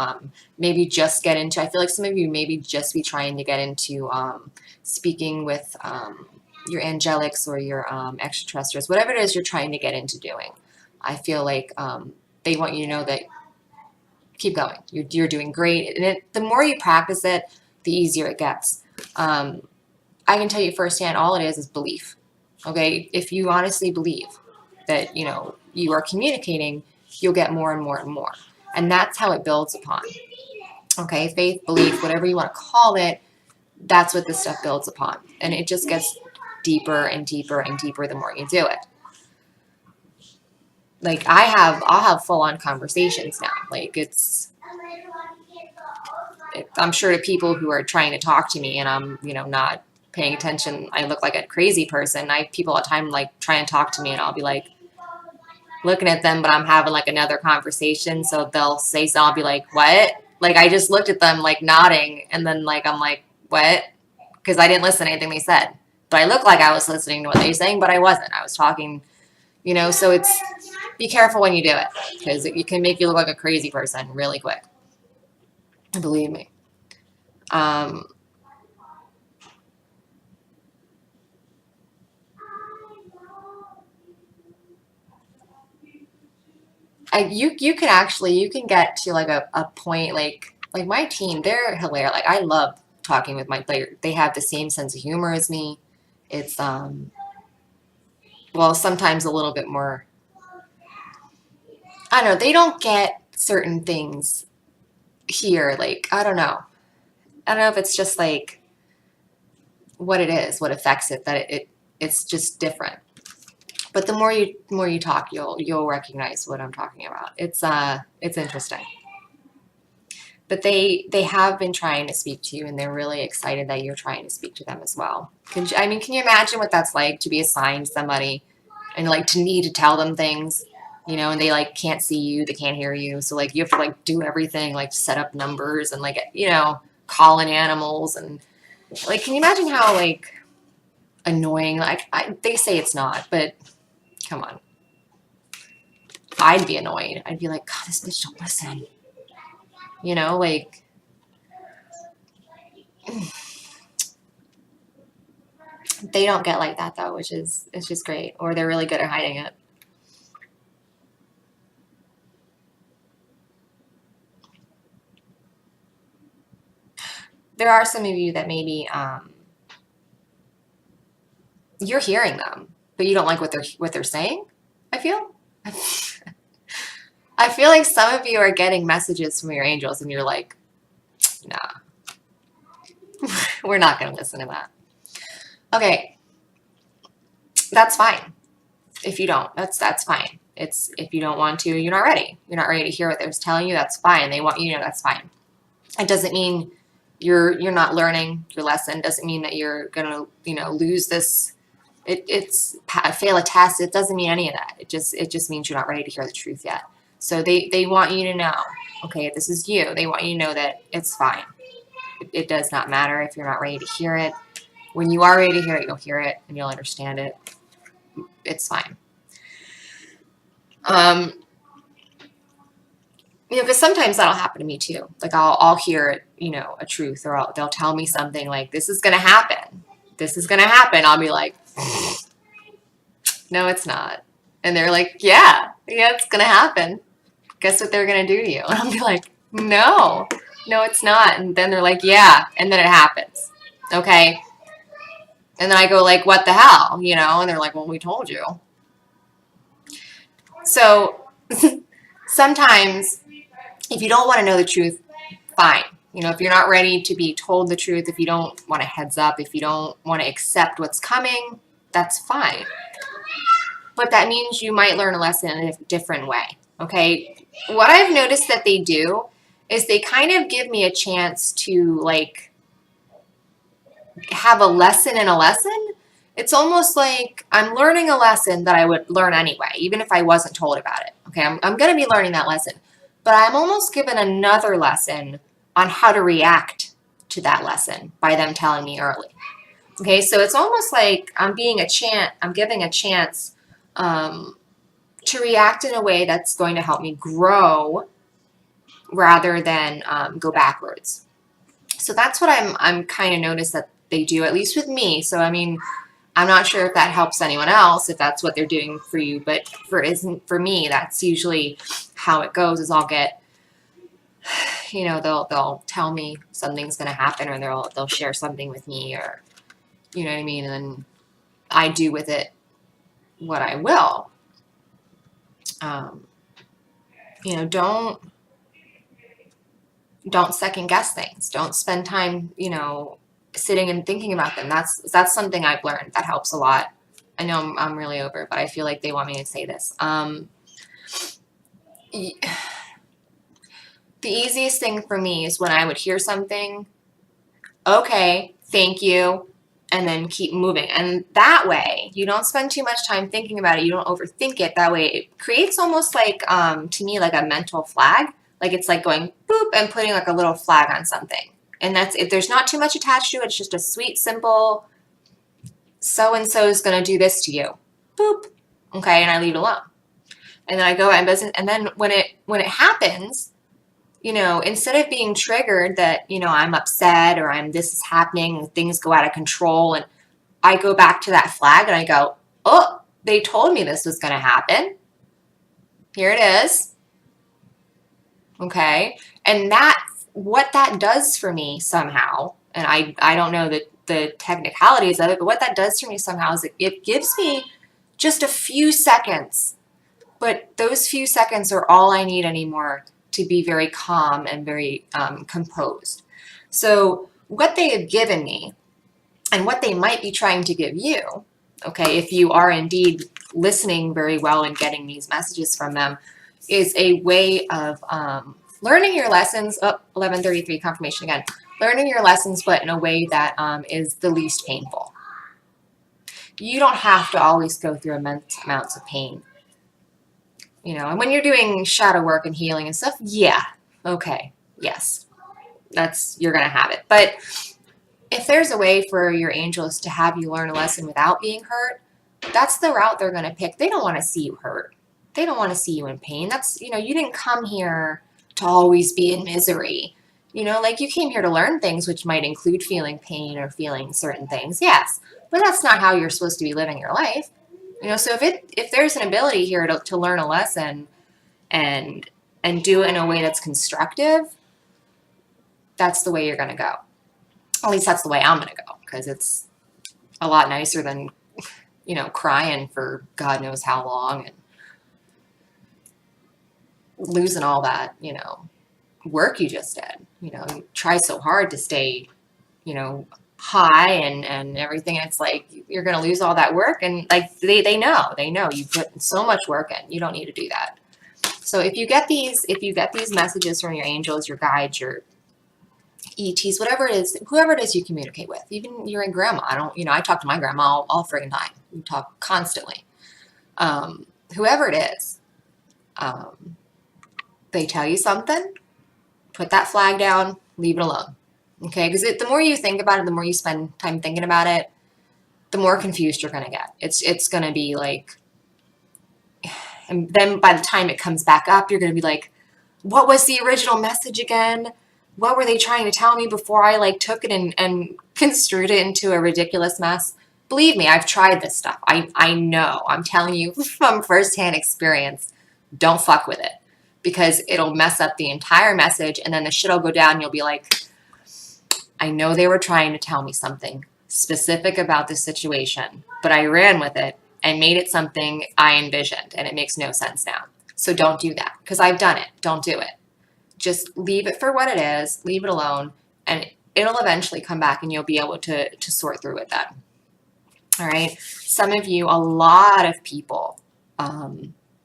Speaker 2: maybe just get into, I feel like some of you maybe just be trying to get into speaking with your angelics or your extraterrestrials, whatever it is you're trying to get into doing. I feel like they want you to know that keep going. You're doing great. And the more you practice it, the easier it gets. I can tell you firsthand, all it is belief. Okay? If you honestly believe that, you know, you are communicating, you'll get more and more and more. And that's how it builds upon. Okay? Faith, belief, whatever you want to call it, that's what this stuff builds upon. And it just gets deeper and deeper and deeper the more you do it. Like I'll have full on conversations now. Like it's I'm sure to people who are trying to talk to me and I'm, not paying attention, I look like a crazy person. People all the time like try and talk to me and I'll be like looking at them, but I'm having like another conversation. So they'll say something, I'll be like, what? Like I just looked at them like nodding and then like I'm like, what? Because I didn't listen to anything they said. But I looked like I was listening to what they were saying, but I wasn't. I was talking, so be careful when you do it because it can make you look like a crazy person really quick. Believe me. You can get to like a point like my team, they're hilarious. Like I love talking with they have the same sense of humor as me. It's well, sometimes a little bit more, I don't know, they don't get certain things here. Like, I don't know. I don't know if it's just like what it is, what affects it, that it's just different. But the more you talk, you'll recognize what I'm talking about. It's interesting. But they have been trying to speak to you, and they're really excited that you're trying to speak to them as well. Can you imagine what that's like to be assigned somebody and like to need to tell them things, and they like can't see you, they can't hear you, so like you have to like do everything, like set up numbers and like call in animals and like, can you imagine how like annoying? Like they say it's not, but come on, I'd be annoyed. I'd be like, God, this bitch don't listen. Like they don't get like that though, which is it's just great. Or they're really good at hiding it. There are some of you that maybe you're hearing them, but you don't like what they're saying. I feel I feel like some of you are getting messages from your angels, and you're like, nah, we're not going to listen to that. Okay, that's fine. If you don't, that's fine. It's if you don't want to, you're not ready. You're not ready to hear what they're telling you. That's fine. They want you to know that's fine. It doesn't mean you're not learning your lesson. It doesn't mean that you're gonna lose this. It's fail a test. It doesn't mean any of that. It just means you're not ready to hear the truth yet. So they want you to know, okay, if this is you, they want you to know that it's fine. It does not matter if you're not ready to hear it. When you are ready to hear it, you'll hear it and you'll understand it. It's fine. Because sometimes that'll happen to me too. Like I'll hear, a truth, or they'll tell me something like, this is going to happen. This is going to happen. I'll be like, no, it's not. And they're like, yeah, it's going to happen. Guess what they're going to do to you? And I'll be like, no, it's not. And then they're like, yeah. And then it happens. Okay. And then I go like, what the hell? And they're like, well, we told you. So sometimes if you don't want to know the truth, fine. If you're not ready to be told the truth, if you don't want a heads up, if you don't want to accept what's coming, that's fine. But that means you might learn a lesson in a different way, okay? What I've noticed that they do is they kind of give me a chance to, like, have a lesson in a lesson. It's almost like I'm learning a lesson that I would learn anyway, even if I wasn't told about it, okay? I'm going to be learning that lesson. But I'm almost given another lesson on how to react to that lesson by them telling me early. Okay, so it's almost like I'm giving a chance to react in a way that's going to help me grow rather than go backwards. So that's what I'm kind of noticed that they do, at least with me. So I mean, I'm not sure if that helps anyone else, if that's what they're doing for you, but for me, that's usually how it goes. Is I'll get, they'll tell me something's going to happen, or they'll share something with me, or you know what I mean, and then I do with it what I will. Don't second guess things. Don't spend time, sitting and thinking about them. That's something I've learned that helps a lot. I know I'm really over it, but I feel like they want me to say this. The The easiest thing for me is when I would hear something, okay, thank you, and then keep moving. And that way, you don't spend too much time thinking about it. You don't overthink it. That way, it creates almost like, to me, like a mental flag. Like it's like going boop and putting like a little flag on something. And that's it. There's not too much attached to it. It's just a sweet, simple, so-and-so is going to do this to you. Boop. Okay, and I leave it alone. And then I go out and business. And then when it happens, you know, instead of being triggered that, you know, I'm upset or this is happening and things go out of control, and I go back to that flag and I go, oh, they told me this was going to happen. Here it is. Okay. And what that does for me somehow, and I don't know the technicalities of it, but what that does for me somehow is it gives me just a few seconds, but those few seconds are all I need anymore to be very calm and very composed. So what they have given me and what they might be trying to give you, okay, if you are indeed listening very well and getting these messages from them, is a way of learning your lessons. Oh, 11:33 confirmation again. Learning your lessons, but in a way that is the least painful. You don't have to always go through immense amounts of pain. You know, and when you're doing shadow work and healing and stuff, yeah, okay, yes, you're going to have it. But if there's a way for your angels to have you learn a lesson without being hurt, that's the route they're going to pick. They don't want to see you hurt. They don't want to see you in pain. That's, you know, you didn't come here to always be in misery. You know, like you came here to learn things, which might include feeling pain or feeling certain things. Yes, but that's not how you're supposed to be living your life. You know, so if there's an ability here to learn a lesson and do it in a way that's constructive, that's the way you're going to go. At least that's the way I'm going to go, because it's a lot nicer than, you know, crying for God knows how long and losing all that, you know, work you just did. You know, you try so hard to stay, you know, high and everything. And it's like, you're going to lose all that work. And like, they know you put so much work in, you don't need to do that. So if you get these messages from your angels, your guides, your ETs, whatever it is, whoever it is you communicate with, even your grandma, I talk to my grandma all friggin' time. We talk constantly. Whoever it is, they tell you something, put that flag down, leave it alone. Okay, because the more you think about it, the more you spend time thinking about it, the more confused you're going to get. It's going to be like, and then by the time it comes back up, you're going to be like, what was the original message again? What were they trying to tell me before I like took it and construed it into a ridiculous mess? Believe me, I've tried this stuff. I know. I'm telling you from firsthand experience, don't fuck with it, because it'll mess up the entire message, and then the shit will go down and you'll be like, I know they were trying to tell me something specific about this situation, but I ran with it and made it something I envisioned, and it makes no sense now. So don't do that, because I've done it. Don't do it. Just leave it for what it is, leave it alone, and it'll eventually come back and you'll be able to sort through it then. All right. Some of you, a lot of people,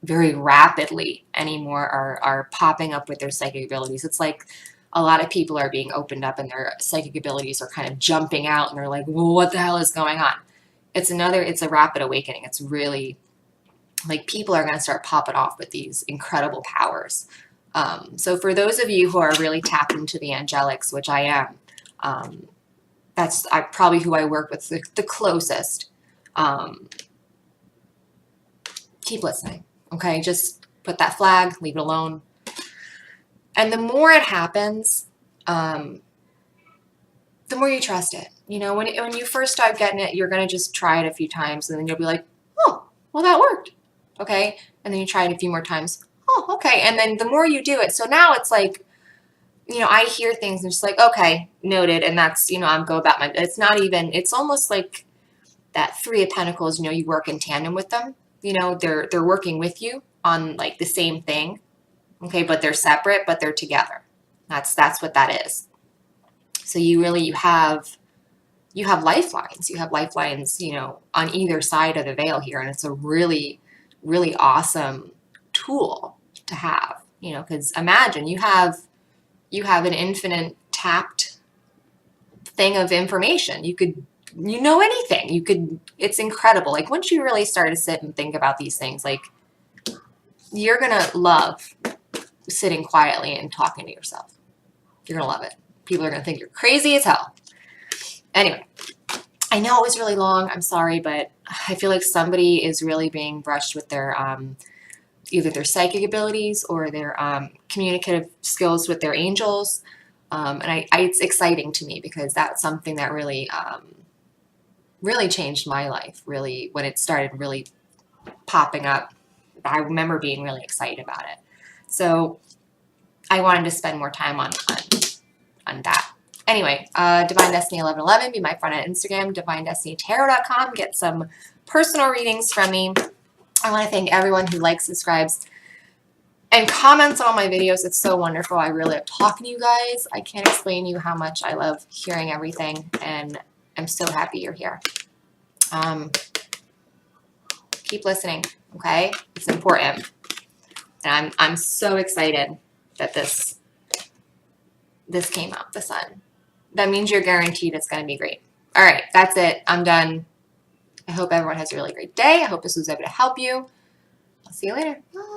Speaker 2: very rapidly anymore are popping up with their psychic abilities. It's like a lot of people are being opened up and their psychic abilities are kind of jumping out and they're like, well, what the hell is going on? It's a rapid awakening. It's really like people are going to start popping off with these incredible powers. So for those of you who are really tapped into the angelics, which I am, that's probably who I work with the closest. Keep listening. Okay, just put that flag, leave it alone. And the more it happens, the more you trust it. You know, when you first start getting it, you're going to just try it a few times, and then you'll be like, oh, well, that worked. Okay, and then you try it a few more times. Oh, okay, and then the more you do it, so now it's like, you know, I hear things and just like, okay, noted, and that's, you know, I'm go about my, it's not even, it's almost like that Three of Pentacles, you know, you work in tandem with them. You know, they're working with you on like the same thing. Okay, but they're separate, but they're together. That's what that is. So you have lifelines. You have lifelines, you know, on either side of the veil here, and it's a really, really awesome tool to have. You know, because imagine you have you have an infinite tapped thing of information. You know anything. It's incredible. Like once you really start to sit and think about these things, like you're going to love sitting quietly and talking to yourself. You're going to love it. People are going to think you're crazy as hell. Anyway, I know it was really long. I'm sorry, but I feel like somebody is really being brushed with their either their psychic abilities or their communicative skills with their angels. And it's exciting to me because that's something that really, really changed my life. Really, when it started really popping up, I remember being really excited about it. So I wanted to spend more time on that. Anyway, Divine Destiny 1111, be my friend on Instagram, DivineDestinyTarot.com. Get some personal readings from me. I want to thank everyone who likes, subscribes, and comments on all my videos. It's so wonderful. I really love talking to you guys. I can't explain to you how much I love hearing everything, and I'm so happy you're here. Keep listening, okay? It's important. And I'm so excited that this came out, the sun. That means you're guaranteed it's going to be great. All right, that's it. I'm done. I hope everyone has a really great day. I hope this was able to help you. I'll see you later. Bye.